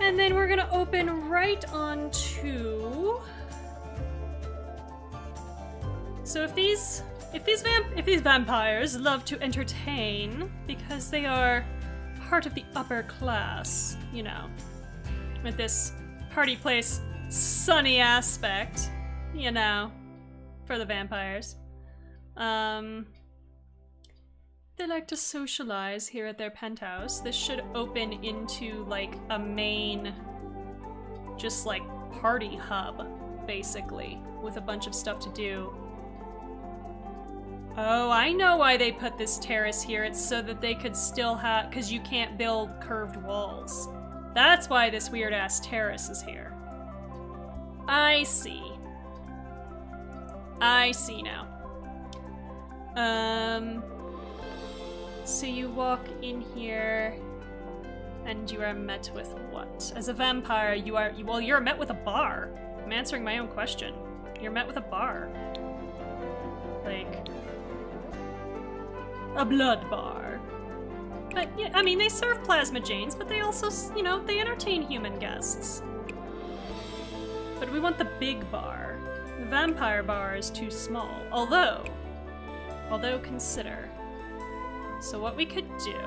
A: And then we're gonna open right onto. So if these vampires love to entertain because they are part of the upper class, you know, with this party place sunny aspect, you know, for the vampires. They like to socialize here at their penthouse. This should open into like a main, just like party hub, basically, with a bunch of stuff to do. Oh, I know why they put this terrace here. It's so that they could still have, because you can't build curved walls. That's why this weird-ass terrace is here. I see. I see now. So you walk in here, and you are met with what? As a vampire, you're met with a bar. I'm answering my own question. You're met with a bar. Like, a blood bar. But, yeah, I mean, they serve plasma janes, but they also, you know, they entertain human guests. But we want the big bar. The vampire bar is too small. Although consider. So what we could do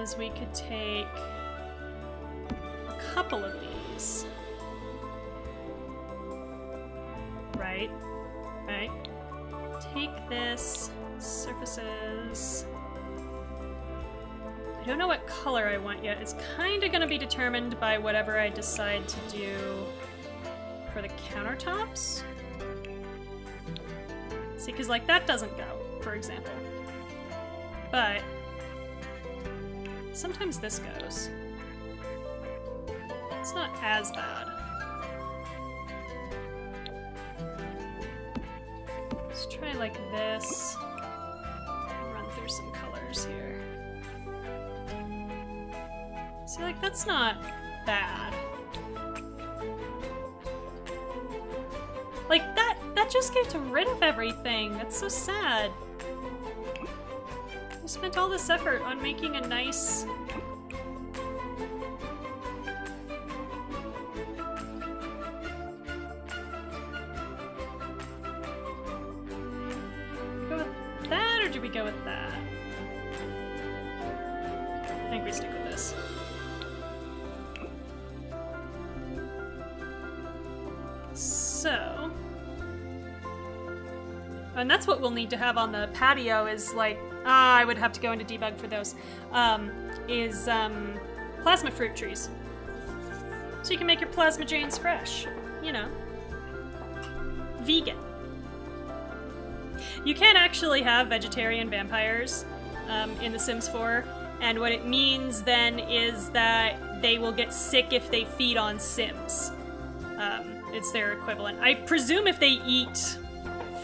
A: is we could take a couple of these these. Right. Right. Take this. Surfaces. I don't know what color I want yet. It's kind of going to be determined by whatever I decide to do for the countertops. See, because like that doesn't go, for example. But sometimes this goes. It's not as bad. Let's try like this. Run through some colors here. See, like that's not bad. Like that just gets rid of everything. That's so sad. We spent all this effort on making a nice... Go with that, or do we go with that? I think we stick with this. So... And that's what we'll need to have on the patio is like, I would have to go into debug for those, plasma fruit trees. So you can make your plasma janes fresh, you know. Vegan. You can actually have vegetarian vampires in The Sims 4, and what it means then is that they will get sick if they feed on Sims. It's their equivalent. I presume if they eat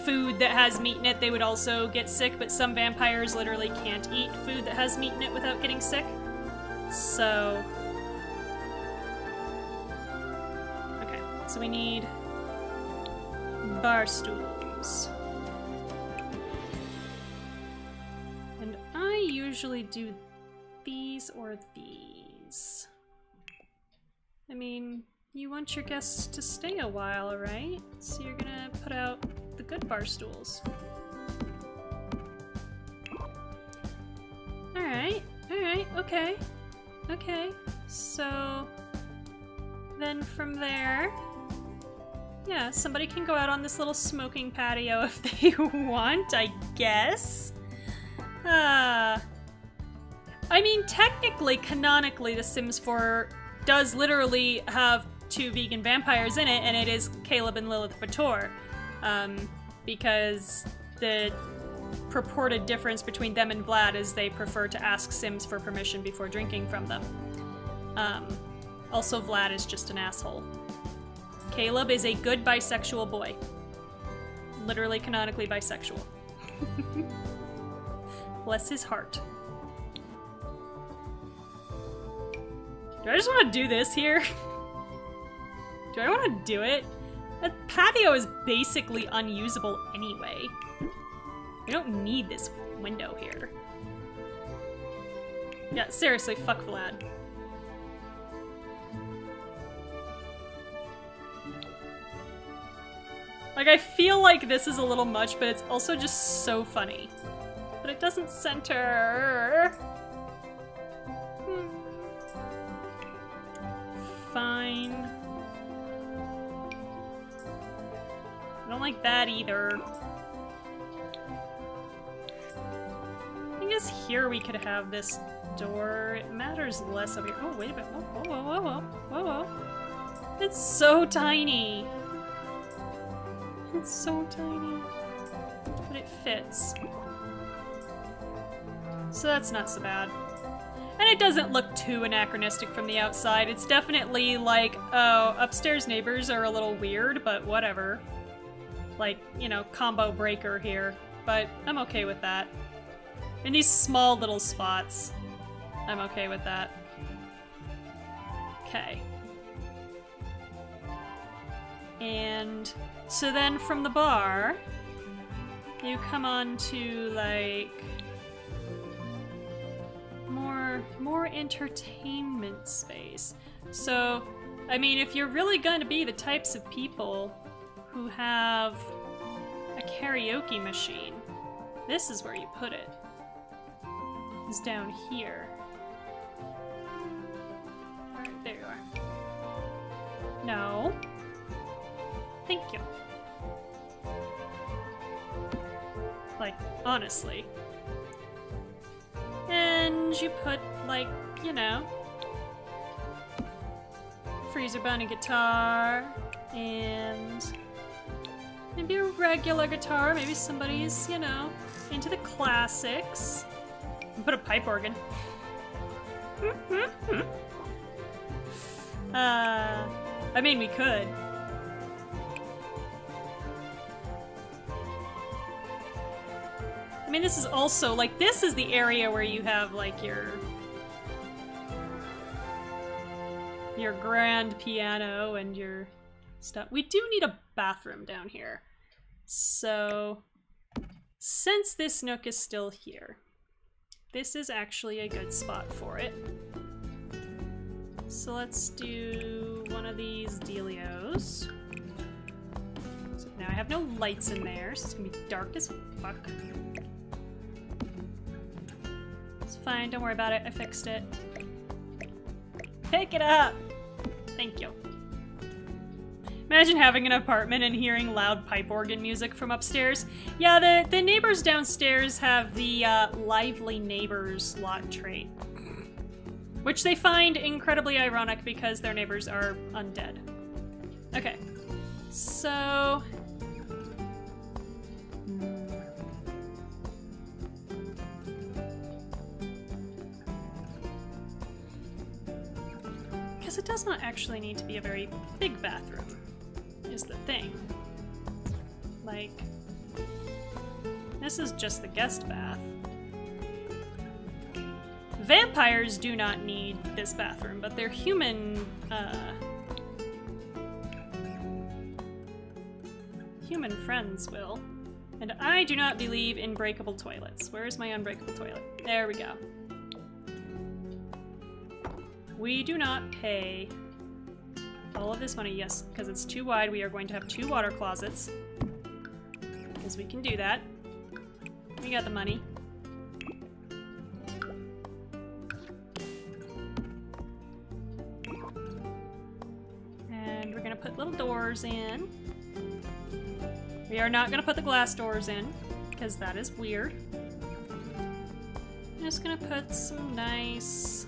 A: food that has meat in it, they would also get sick, but some vampires literally can't eat food that has meat in it without getting sick. So... Okay, so we need bar stools. And I usually do these or these. I mean, you want your guests to stay a while, right? So you're gonna put out the good bar stools. Alright, okay. Okay, so then from there, yeah, somebody can go out on this little smoking patio if they want, I guess. I mean, technically, canonically, The Sims 4 does literally have 2 vegan vampires in it, and it is Caleb and Lilith Fator. Because the purported difference between them and Vlad is they prefer to ask Sims for permission before drinking from them. Also, Vlad is just an asshole. Caleb is a good bisexual boy. Literally, canonically bisexual. Bless his heart. Do I just want to do this here? Do I want to do it? That patio is basically unusable anyway. We don't need this window here. Yeah, seriously, fuck Vlad. Like, I feel like this is a little much, but it's also just so funny. But it doesn't center. Fine. I don't like that either. I guess here we could have this door. It matters less over here. Oh, wait a minute. Whoa, whoa, whoa, whoa, whoa, whoa. It's so tiny. It's so tiny. But it fits. So that's not so bad. And it doesn't look too anachronistic from the outside. It's definitely like, oh, upstairs neighbors are a little weird, but whatever. Like, you know, combo breaker here. But I'm okay with that. In these small little spots, I'm okay with that. Okay. And so then from the bar, you come on to, like, more entertainment space. So, I mean, if you're really going to be the types of people who have a karaoke machine, this is where you put it. It's down here. Alright, there you are. No. Thank you. Like, honestly. And you put, like, you know, freezer bunny guitar, and maybe a regular guitar. Maybe somebody's, you know, into the classics. And put a pipe organ. I mean, we could. I mean, this is also, like, this is the area where you have, like, your grand piano and your stuff. We do need a bathroom down here. So, since this nook is still here, this is actually a good spot for it. So let's do one of these dealios. So now I have no lights in there, so it's gonna be dark as fuck. It's fine, don't worry about it, I fixed it. Pick it up! Thank you. Imagine having an apartment and hearing loud pipe organ music from upstairs. Yeah, the neighbors downstairs have the lively neighbors lot trait. Which they find incredibly ironic because their neighbors are undead. Okay, so... Because it does not actually need to be a very big bathroom, is the thing. Like, this is just the guest bath. Vampires do not need this bathroom, but their human, human friends will. And I do not believe in breakable toilets. Where is my unbreakable toilet? There we go. We do not pay all of this money. Yes, because it's too wide, we are going to have 2 water closets. Because we can do that. We got the money. And we're gonna put little doors in. We are not gonna put the glass doors in, because that is weird. I'm just gonna put some nice...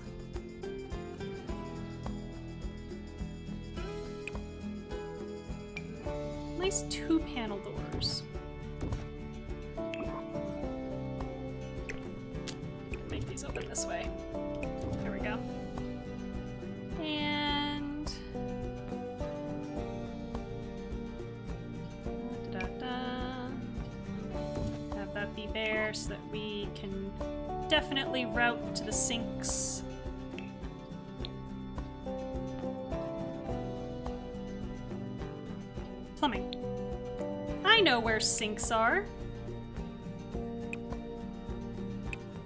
A: nice 2-panel doors. Make these open this way. There we go. And... have that be there so that we can definitely route to the sinks. Plumbing. I know where sinks are.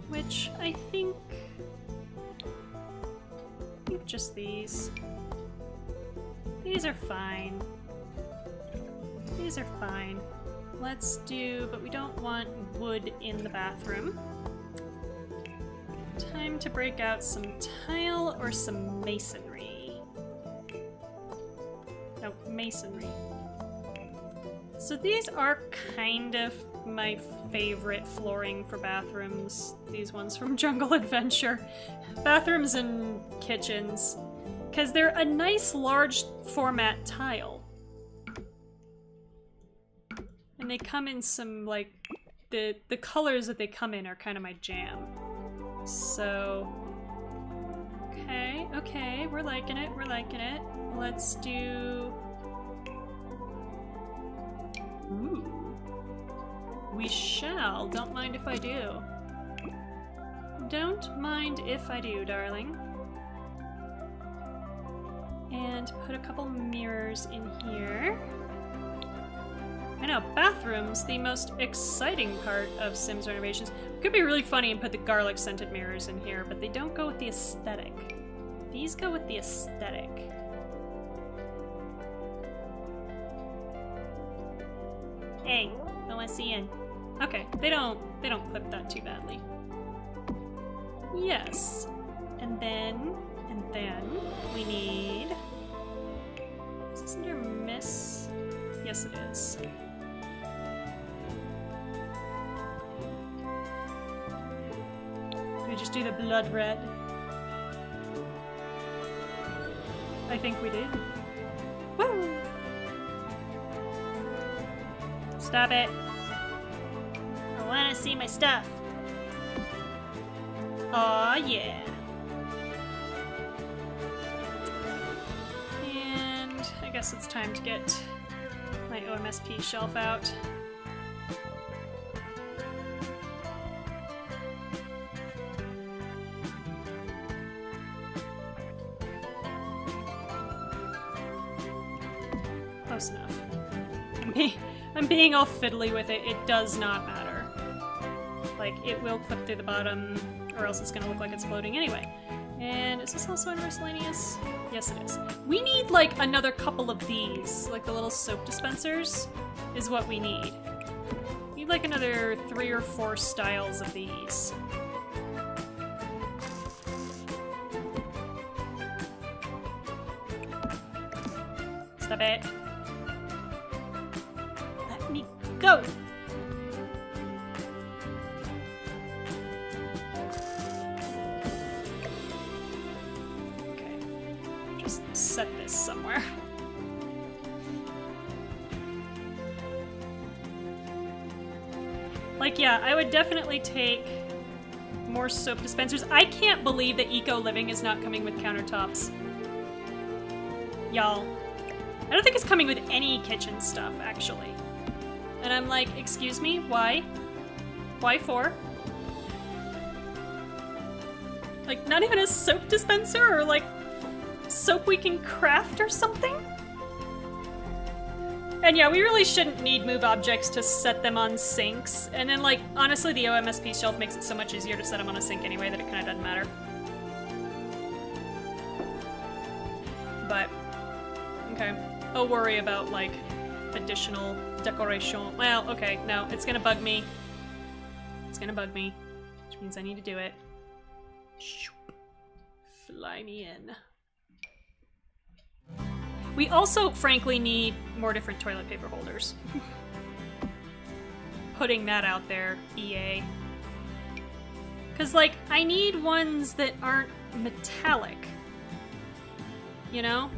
A: Which I think just these. These are fine. These are fine. Let's do, but we don't want wood in the bathroom. Time to break out some tile or some masonry. No, masonry. So these are kind of my favorite flooring for bathrooms. These ones from Jungle Adventure. Bathrooms and kitchens. Because they're a nice large format tile. And they come in some, like, the colors that they come in are kind of my jam. So... okay, we're liking it, we're liking it. Let's do... Ooh. We shall. Don't mind if I do. Don't mind if I do, darling. And put a couple mirrors in here. I know, bathrooms, the most exciting part of Sims renovations. It could be really funny and put the garlic scented mirrors in here, but they don't go with the aesthetic. These go with the aesthetic. Hey, I want to see in. Okay, they don't clip that too badly. Yes. And then we need this under miss? Yes, it is. Do we just do the blood red? I think we did. Woo! Stop it. I want to see my stuff. Aw, yeah. And I guess it's time to get my OMSP shelf out. Close enough. I'm being all fiddly with it. It does not matter. Like, it will clip through the bottom, or else it's gonna look like it's floating anyway. And is this also in miscellaneous? Yes, it is. We need, like, another couple of these. Like, the little soap dispensers is what we need. We need, like, another 3 or 4 styles of these. Stop it. Let me go! Okay. Just set this somewhere. Like, yeah, I would definitely take more soap dispensers. I can't believe that Eco Living is not coming with countertops. Y'all. I don't think it's coming with any kitchen stuff, actually. And I'm like, excuse me, why? Why for? Like, not even a soap dispenser or, like, soap we can craft or something? And yeah, we really shouldn't need move objects to set them on sinks. And then, like, honestly, the OMSP shelf makes it so much easier to set them on a sink anyway that it kind of doesn't matter. But, okay. I'll worry about, like, additional decoration. Well, okay, no, it's gonna bug me. It's gonna bug me, which means I need to do it. Shoop. Fly me in. We also, frankly, need more different toilet paper holders. Putting that out there, EA. Because, like, I need ones that aren't metallic. You know?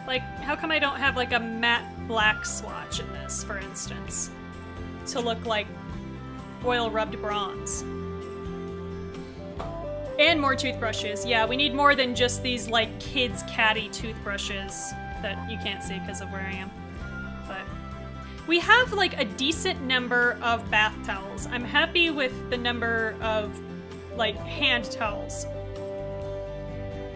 A: Like, how come I don't have, like, a matte black swatch in this, for instance? To look like oil-rubbed bronze. And more toothbrushes. Yeah, we need more than just these, like, kids' catty toothbrushes that you can't see because of where I am. But we have, like, a decent number of bath towels. I'm happy with the number of, like, hand towels.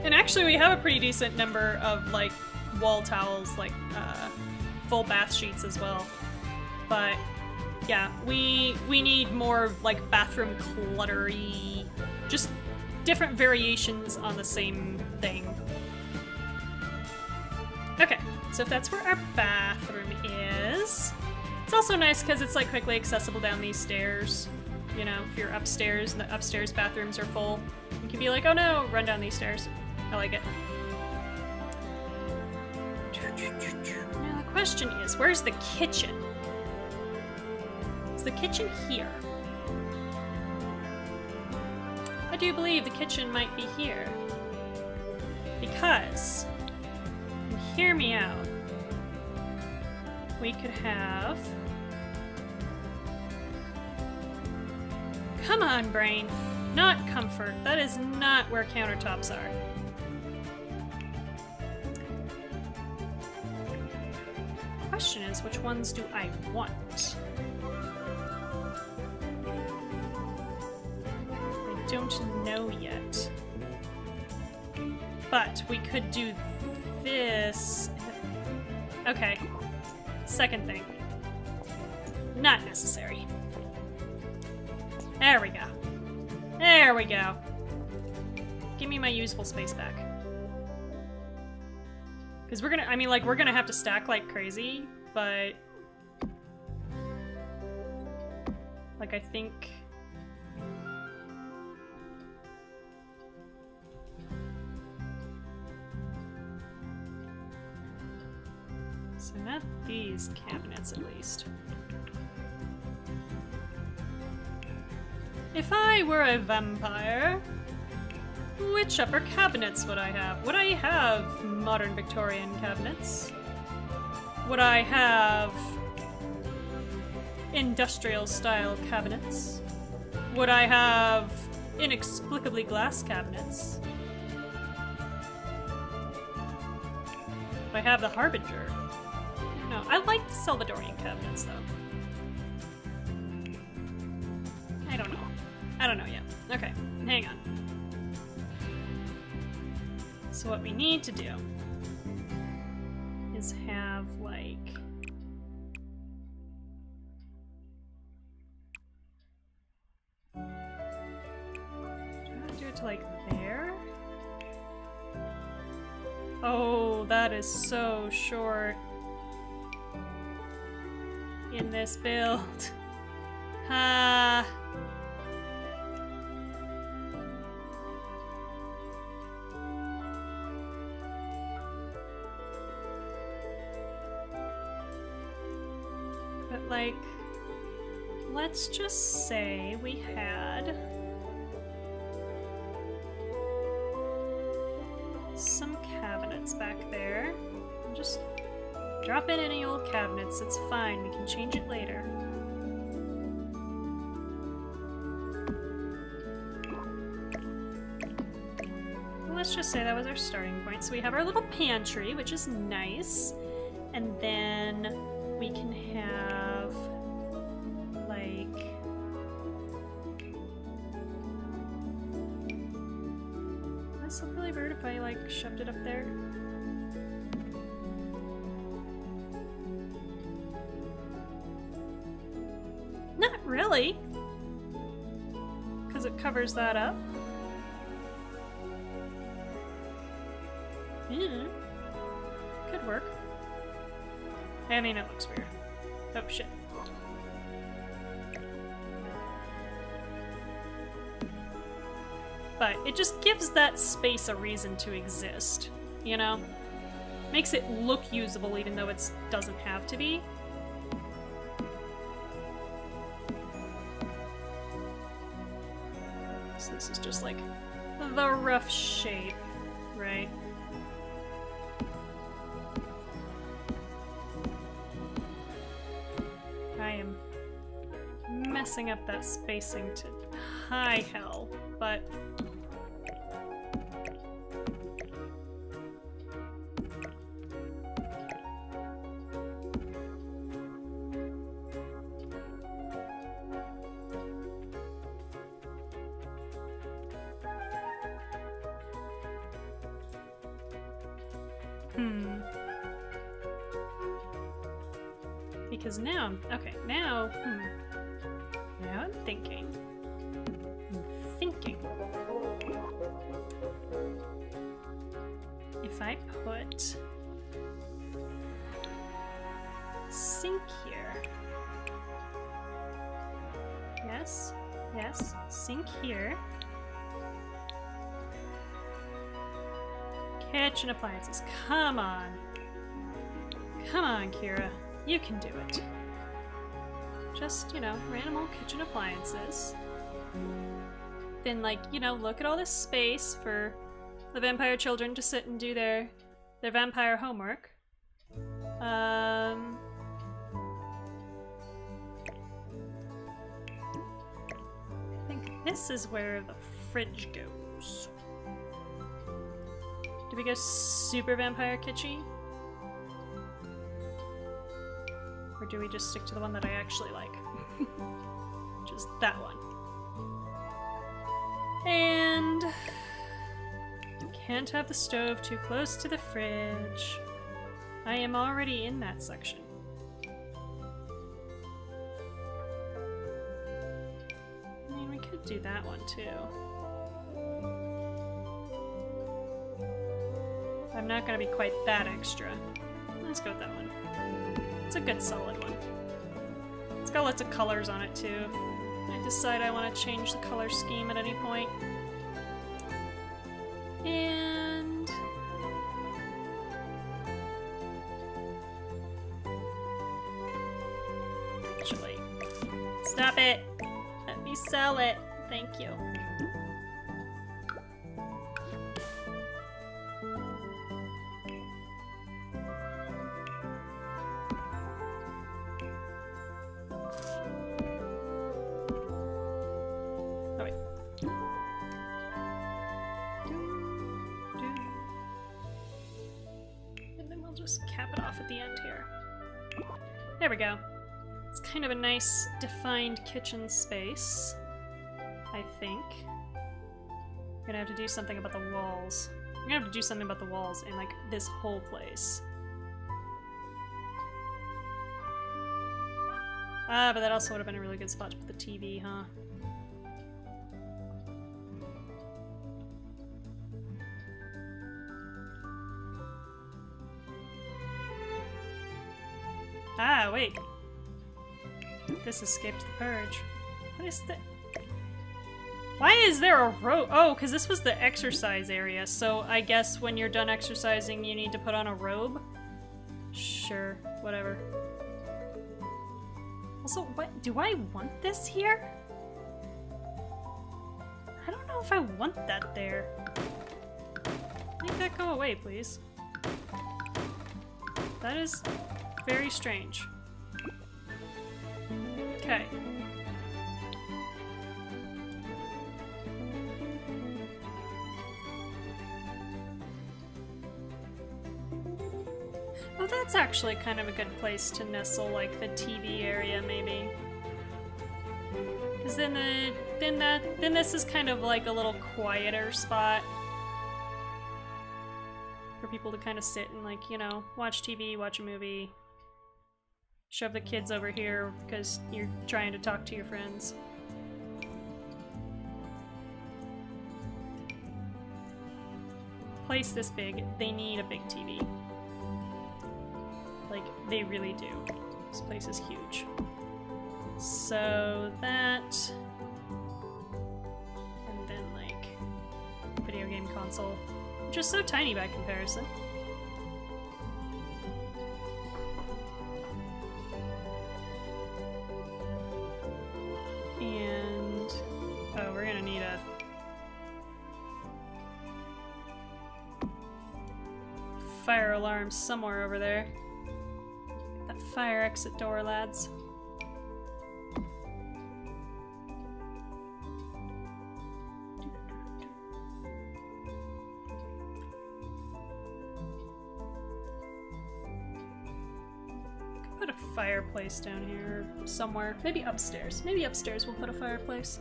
A: And actually, we have a pretty decent number of, like, wall towels, like, full bath sheets as well. But, yeah, we need more, like, bathroom cluttery, just different variations on the same thing. Okay, so if that's where our bathroom is, it's also nice because it's, like, quickly accessible down these stairs. You know, if you're upstairs and the upstairs bathrooms are full, you can be like, oh no, run down these stairs. I like it. Now the question is, where's the kitchen? Is the kitchen here? I do believe the kitchen might be here. Because, and hear me out, we could have... Come on, brain. Not comfort. That is not where countertops are. The question is, which ones do I want? I don't know yet. But we could do this. Okay. Second thing. Not necessary. There we go. There we go. Give me my useful space back. Because we're gonna, I mean, like, we're gonna have to stack like crazy, but... Like, I think... So not these cabinets, at least. If I were a vampire, which upper cabinets would I have? Would I have modern Victorian cabinets? Would I have industrial style cabinets? Would I have inexplicably glass cabinets? Would I have the Harbinger? I don't know. I like the Salvadorian cabinets, though. I don't know. I don't know yet. Okay, hang on. So what we need to do is have, like... do I want to do it to, like, there? Oh, that is so short. In this build. Ha! But, like, let's just say we had some cabinets back there. Just drop in any old cabinets, it's fine, we can change it later. Let's just say that was our starting point. So we have our little pantry, which is nice, and then we can have, like, would this look really weird if I, like, shoved it up there? Not really, because it covers that up. Yeah, could work. I mean, it looks weird. Oh, shit. But it just gives that space a reason to exist, you know? Makes it look usable even though it doesn't have to be. So this is just like the rough shape, right? I am messing up that spacing to high hell, but because now, okay, now, now I'm thinking. If I put sink here. Yes, yes, sink here. Kitchen appliances, come on. Come on, Kira. You can do it. Just, you know, random old kitchen appliances. Then, like, you know, look at all this space for the vampire children to sit and do their vampire homework. I think this is where the fridge goes. Do we go super vampire kitschy? Or do we just stick to the one that I actually like? Which is that one. And can't have the stove too close to the fridge. I am already in that section. I mean, we could do that one too. I'm not gonna be quite that extra. Let's go with that one. It's a good solid one. It's got lots of colors on it too. If I decide I want to change the color scheme at any point. And actually. Stop it! Let me sell it. Thank you. Oh wait. And then we'll just cap it off at the end here. There we go. It's kind of a nice, defined kitchen space, I think. I'm gonna have to do something about the walls. I'm gonna have to do something about the walls in, like, this whole place. Ah, but that also would have been a really good spot to put the TV, huh? Ah, wait. This escaped the purge. What is that? Why is there a robe? Oh, because this was the exercise area, so I guess when you're done exercising you need to put on a robe? Sure, whatever. Also, what? Do I want this here? I don't know if I want that there. Make that go away, please. That is very strange. Okay. Oh, that's actually kind of a good place to nestle, like, the TV area, maybe. Because then this is kind of like a little quieter spot for people to kind of sit and, like, you know, watch TV, watch a movie. Shove the kids over here because you're trying to talk to your friends. Place this big, they need a big TV. Like, they really do. This place is huge. So that... and then, like, video game console. Which is so tiny by comparison. And... oh, we're gonna need a... fire alarm somewhere over there. That fire exit door, lads. Put a fireplace down here somewhere. Maybe upstairs. Maybe upstairs we'll put a fireplace.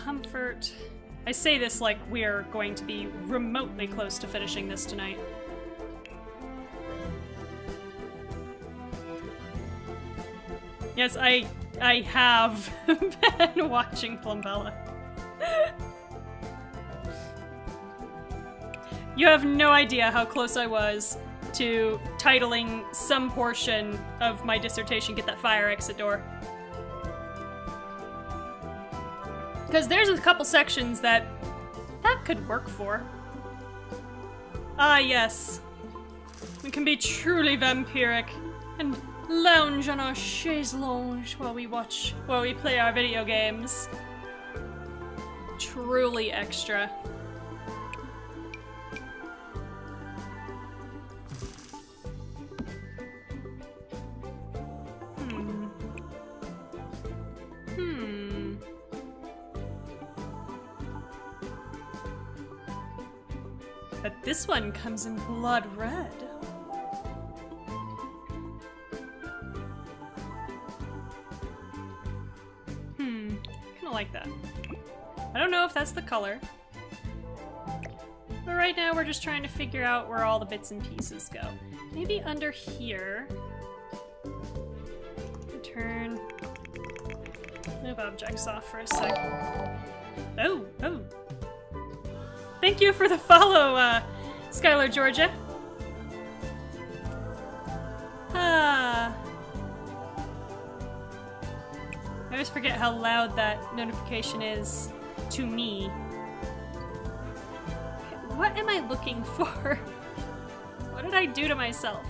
A: Comfort. I say this like we're going to be remotely close to finishing this tonight. Yes, I have been watching Plumbella. You have no idea how close I was to titling some portion of my dissertation Get That Fire Exit Door. Because there's a couple sections that could work for. Ah, yes. We can be truly vampiric and lounge on our chaise lounge while we play our video games. Truly extra. But this one comes in blood red. Kinda like that. I don't know if that's the color. But right now we're just trying to figure out where all the bits and pieces go. Maybe under here. Turn. Move objects off for a sec. Oh, oh. Thank you for the follow, Skylar Georgia. Ah. I always forget how loud that notification is to me. What am I looking for? What did I do to myself?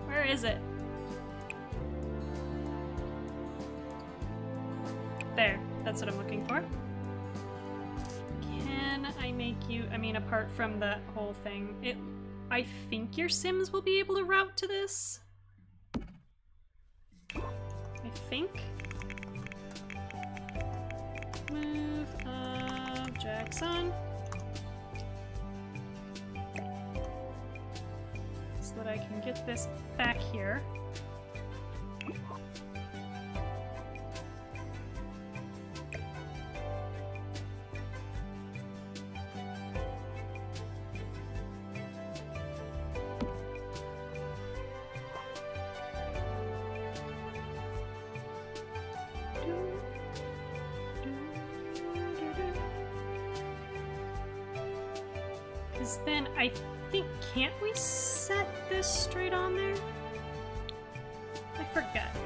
A: Where Where is it? There. That's what I'm looking for. Can I make you... I mean, apart from that whole thing, I think your Sims will be able to route to this. I think. Move objects on. So that I can get this back here. Then I think, can't we set this straight on there? I forget.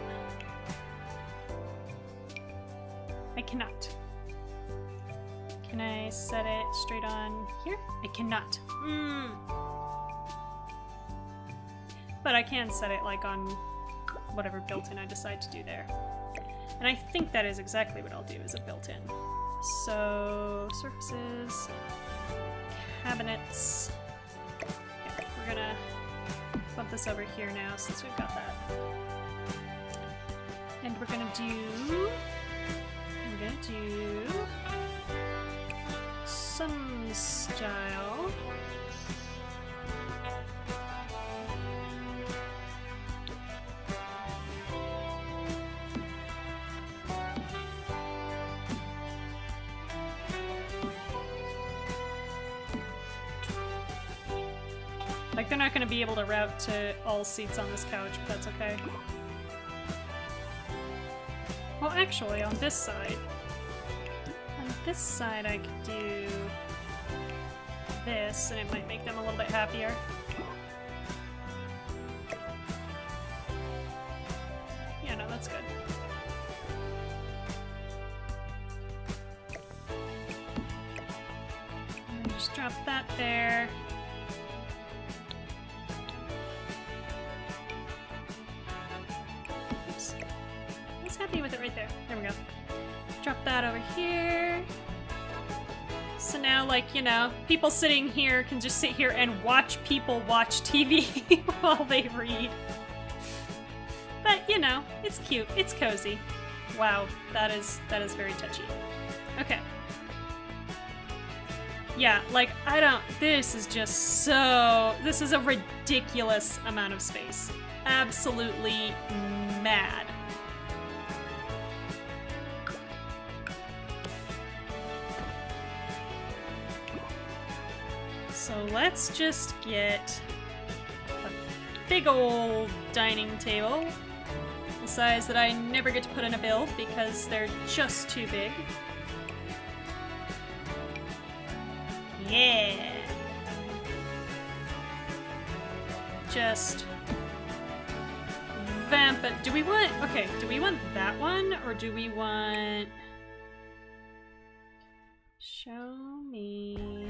A: I cannot. Can I set it straight on here? I cannot. But I can set it like on whatever built-in I decide to do there. And I think that is exactly what I'll do, is a built-in. So, surfaces. Cabinets. Okay, we're gonna bump this over here now since we've got that. And we're gonna do some style. Like, they're not going to be able to route to all seats on this couch, but that's okay. Well, actually, on this side I could do this, and it might make them a little bit happier. Yeah, no, that's good. And just drop that there. Happy with it right there. There we go. Drop that over here. So now, like, you know, people sitting here can just sit here and watch people watch TV while they read. But, you know, it's cute. It's cozy. Wow, that is very touchy. Okay. Yeah, like, this is just so... This is a ridiculous amount of space. Absolutely mad. So let's just get a big old dining table, the size that I never get to put in a build because they're just too big. Yeah! Just vamp it. Do we want that one, or do we want... Show me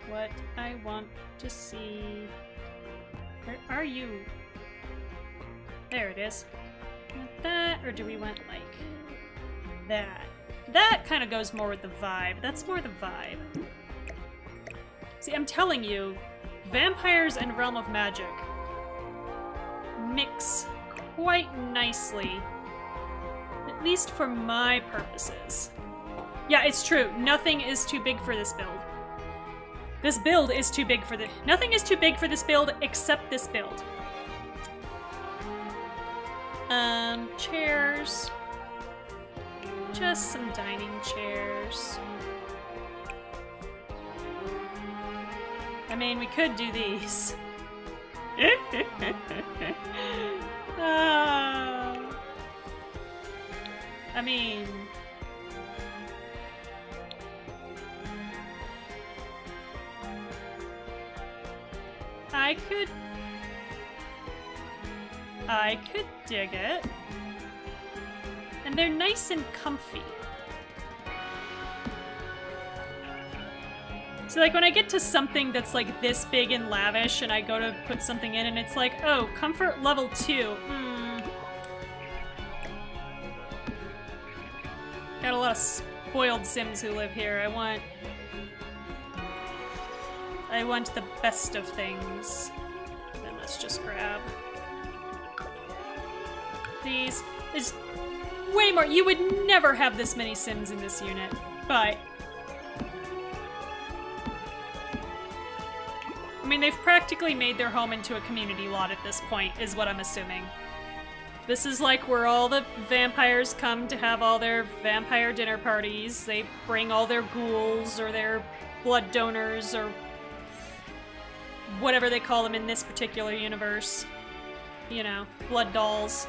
A: what I want to see. Where are you? There it is. Want that, or do we want, like, that? That kind of goes more with the vibe. That's more the vibe. See, I'm telling you, vampires and Realm of Magic mix quite nicely. At least for my purposes. Yeah, it's true. Nothing is too big for this build. This build is too big for the- Nothing is too big for this build except this build. Chairs. Just some dining chairs. I mean, we could do these. I mean... I could dig it. And they're nice and comfy. So like when I get to something that's like this big and lavish and I go to put something in and it's like, oh, comfort level 2. Got a lot of spoiled Sims who live here. I want the best of things. Then let's just grab these. There's way more. You would never have this many Sims in this unit, but I mean, they've practically made their home into a community lot at this point, is what I'm assuming. This is like where all the vampires come to have all their vampire dinner parties. They bring all their ghouls or their blood donors or whatever they call them in this particular universe. You know, blood dolls.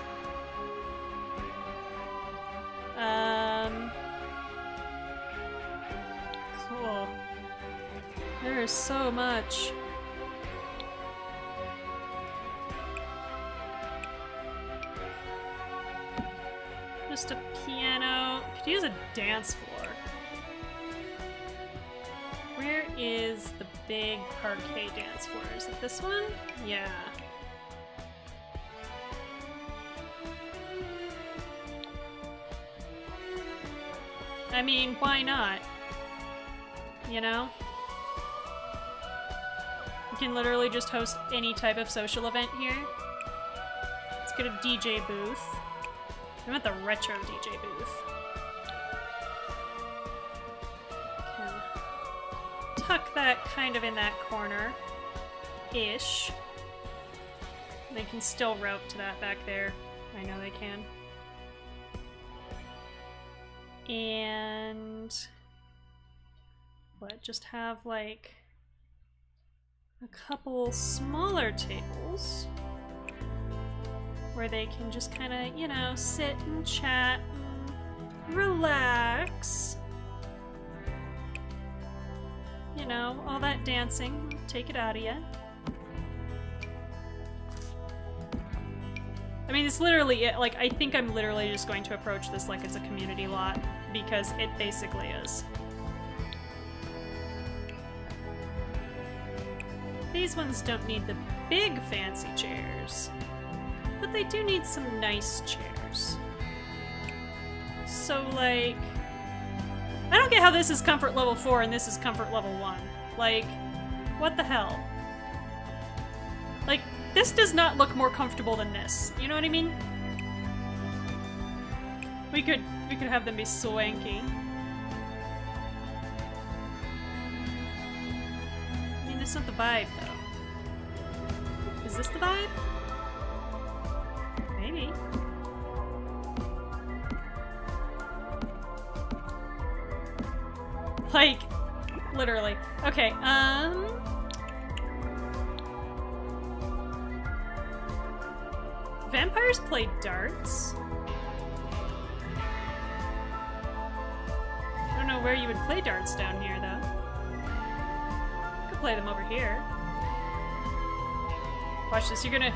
A: Cool. There is so much. Just a piano. Could use a dance floor. Where is the big parquet dance floor? Is it this one? Yeah. I mean, why not? You know? You can literally just host any type of social event here. Let's get a DJ booth. I want the retro DJ booth. Can tuck that kind of in that corner-ish. They can still rope to that back there. I know they can. And what? Just have like a couple smaller tables where they can just kind of, you know, sit and chat and relax. You know, all that dancing, take it out of you. I mean, it's literally it. Like, I think I'm literally just going to approach this like it's a community lot, because it basically is. These ones don't need the big fancy chairs, but they do need some nice chairs. So, like, I don't get how this is comfort level 4 and this is comfort level 1. Like, what the hell? Like, this does not look more comfortable than this. You know what I mean? We could have them be swanky. I mean, that's not the vibe, though. Is this the vibe? Maybe. Like, literally. Okay, vampires play darts? I don't know where you would play darts down here, though. You could play them over here. Watch this, you're gonna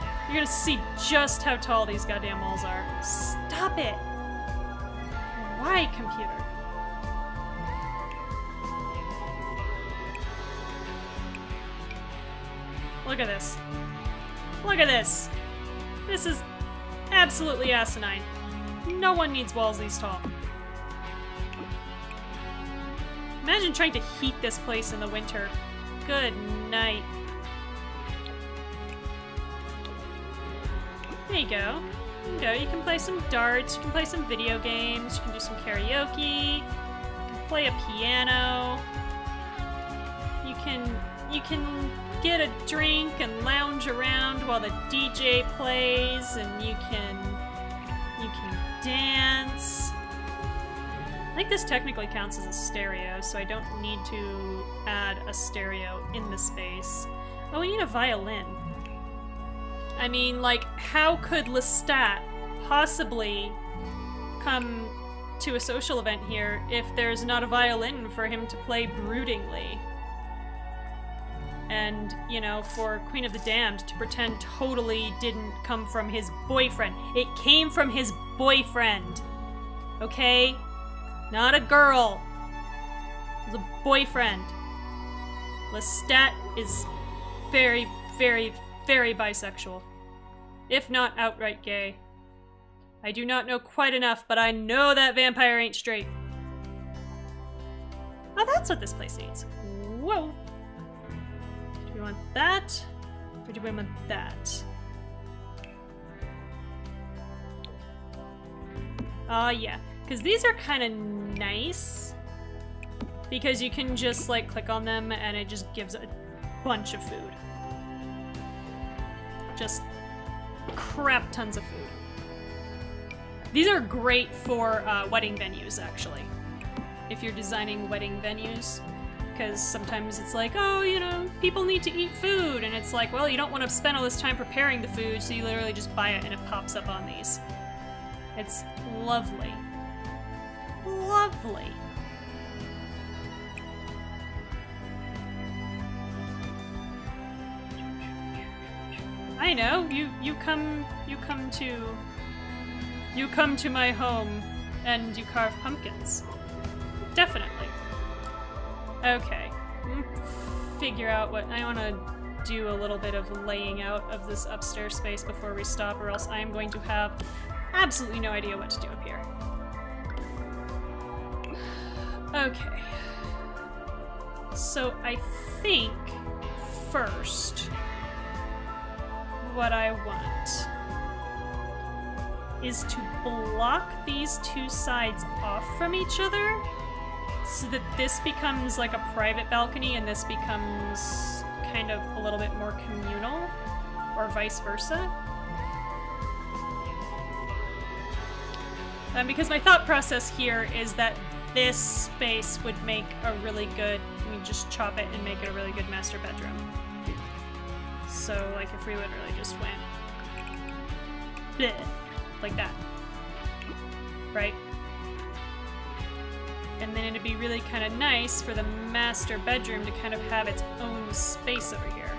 A: see just how tall these goddamn walls are. Stop it! Why, computer? Look at this. Look at this! This is absolutely asinine. No one needs walls these tall. Imagine trying to heat this place in the winter. Good night. There you go. There you go. You can play some darts, you can play some video games, you can do some karaoke, you can play a piano, you can get a drink and lounge around while the DJ plays, and you can dance. I think this technically counts as a stereo, so I don't need to add a stereo in the space. Oh, we need a violin. I mean, like, how could Lestat possibly come to a social event here if there's not a violin for him to play broodingly? And, you know, for Queen of the Damned to pretend totally didn't come from his boyfriend. It came from his boyfriend. Okay? Not a girl. It was a boyfriend. Lestat is very, very, very bisexual. If not outright gay. I do not know quite enough, but I know that vampire ain't straight. Oh, that's what this place needs. Whoa. Do we want that? Or do we want that? Yeah. Because these are kind of nice. Because you can just, like, click on them and it just gives a bunch of food. Just crap tons of food. These are great for wedding venues, actually. If you're designing wedding venues. Because sometimes it's like, oh, you know, people need to eat food. And it's like, well, you don't want to spend all this time preparing the food, so you literally just buy it and it pops up on these. It's lovely. Lovely. I know, you come to my home and you carve pumpkins. Definitely. Okay. Figure out what I want to do. A little bit of laying out of this upstairs space before we stop, or else I am going to have absolutely no idea what to do up here. Okay. So I think first what I want is to block these two sides off from each other so that this becomes like a private balcony and this becomes kind of a little bit more communal, or vice versa. Because my thought process here is that this space would make a really good, we just chop it and make it a really good master bedroom. So, like, if we literally just went bleh, like that, right? And then it'd be really kind of nice for the master bedroom to kind of have its own space over here.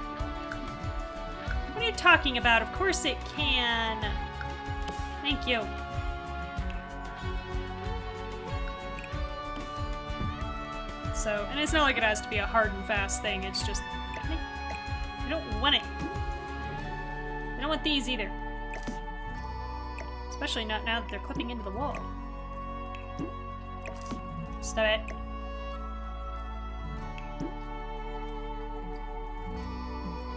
A: What are you talking about? Of course it can! Thank you. So, and it's not like it has to be a hard and fast thing, it's just, I don't want it. I don't want these either. Especially not now that they're clipping into the wall. Stop it.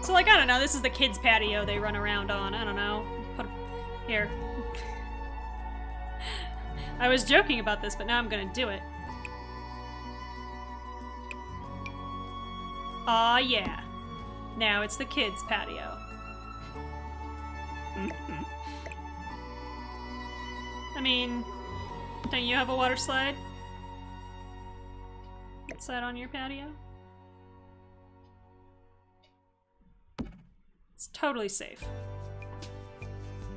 A: So, like, I don't know, this is the kids' patio they run around on. I don't know. Put here. I was joking about this, but now I'm gonna do it. Aw, yeah. Now it's the kids' patio. I mean, don't you have a water slide? Is that on your patio? It's totally safe.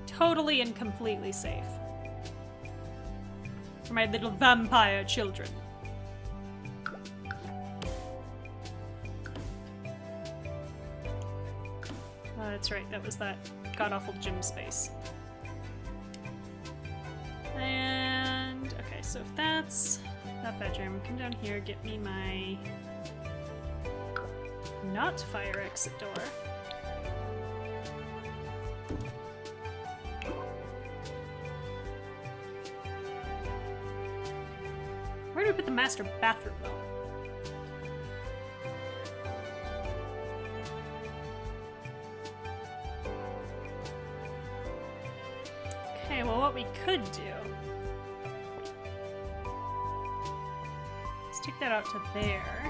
A: Totally and completely safe. For my little vampire children. That's right, that was that god-awful gym space. And, okay, so if that's that bedroom, come down here, get me my not fire exit door. Where do we put the master bathroom though? Okay, well what we could do is take that out to there.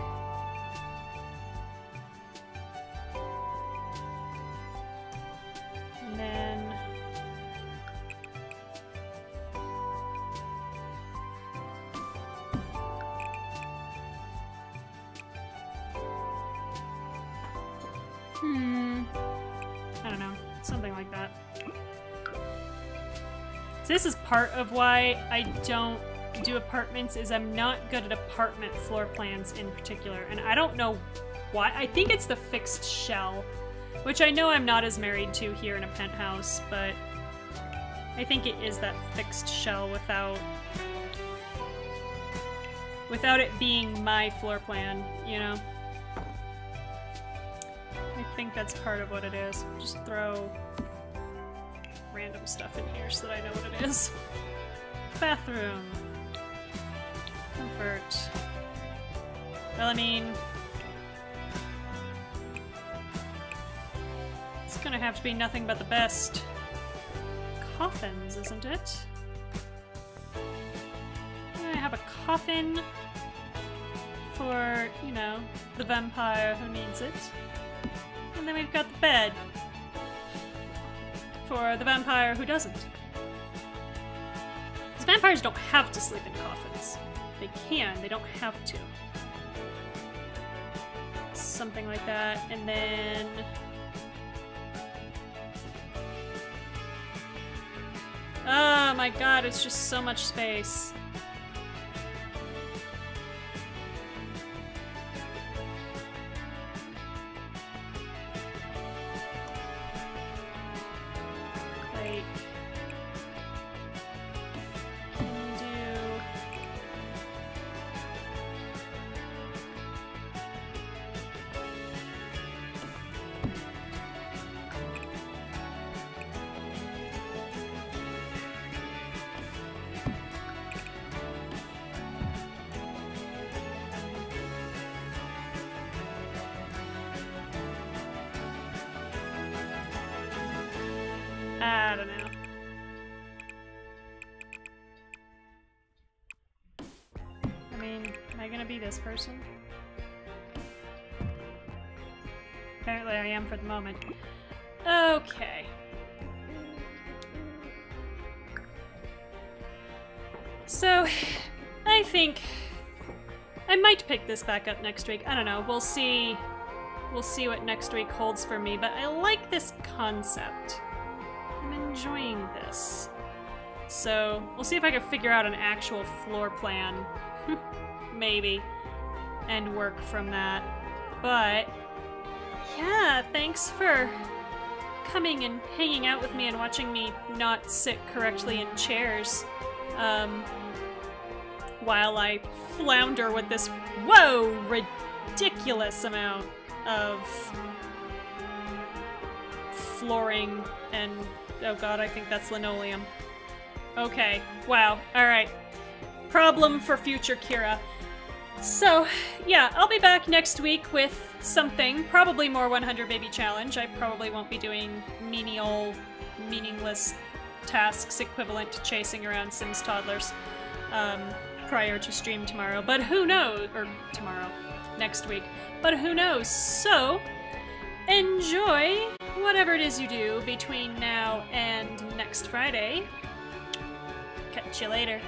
A: And then I don't know, something like that. So this is part of why I don't do apartments, is I'm not good at apartment floor plans in particular, and I don't know why. I think it's the fixed shell, which I know I'm not as married to here in a penthouse, but I think it is that fixed shell without it being my floor plan, you know? I think that's part of what it is. Just throw random stuff in here so that I know what it is. Bathroom. Comfort. Well, I mean... it's gonna have to be nothing but the best coffins, isn't it? I have a coffin for, you know, the vampire who needs it. And then we've got the bed for the vampire who doesn't. Because vampires don't have to sleep in coffins. They can, they don't have to. Something like that, and then... oh my god, it's just so much space. Great. Can do... I don't know. I mean, am I gonna be this person? Apparently I am for the moment. Okay. So, I think I might pick this back up next week. I don't know. We'll see. We'll see what next week holds for me, but I like this concept. I'm enjoying this. So, we'll see if I can figure out an actual floor plan. Maybe. And work from that. But, yeah, thanks for coming and hanging out with me and watching me not sit correctly in chairs. While I flounder with this, whoa, ridiculous amount of flooring and, oh god, I think that's linoleum. Okay, wow, alright. Problem for future Kira. So, yeah, I'll be back next week with something, probably more 100 Baby Challenge. I probably won't be doing menial, meaningless tasks equivalent to chasing around Sims toddlers prior to stream tomorrow, but who knows, or tomorrow, next week, but who knows. So, enjoy whatever it is you do between now and next Friday. Catch you later.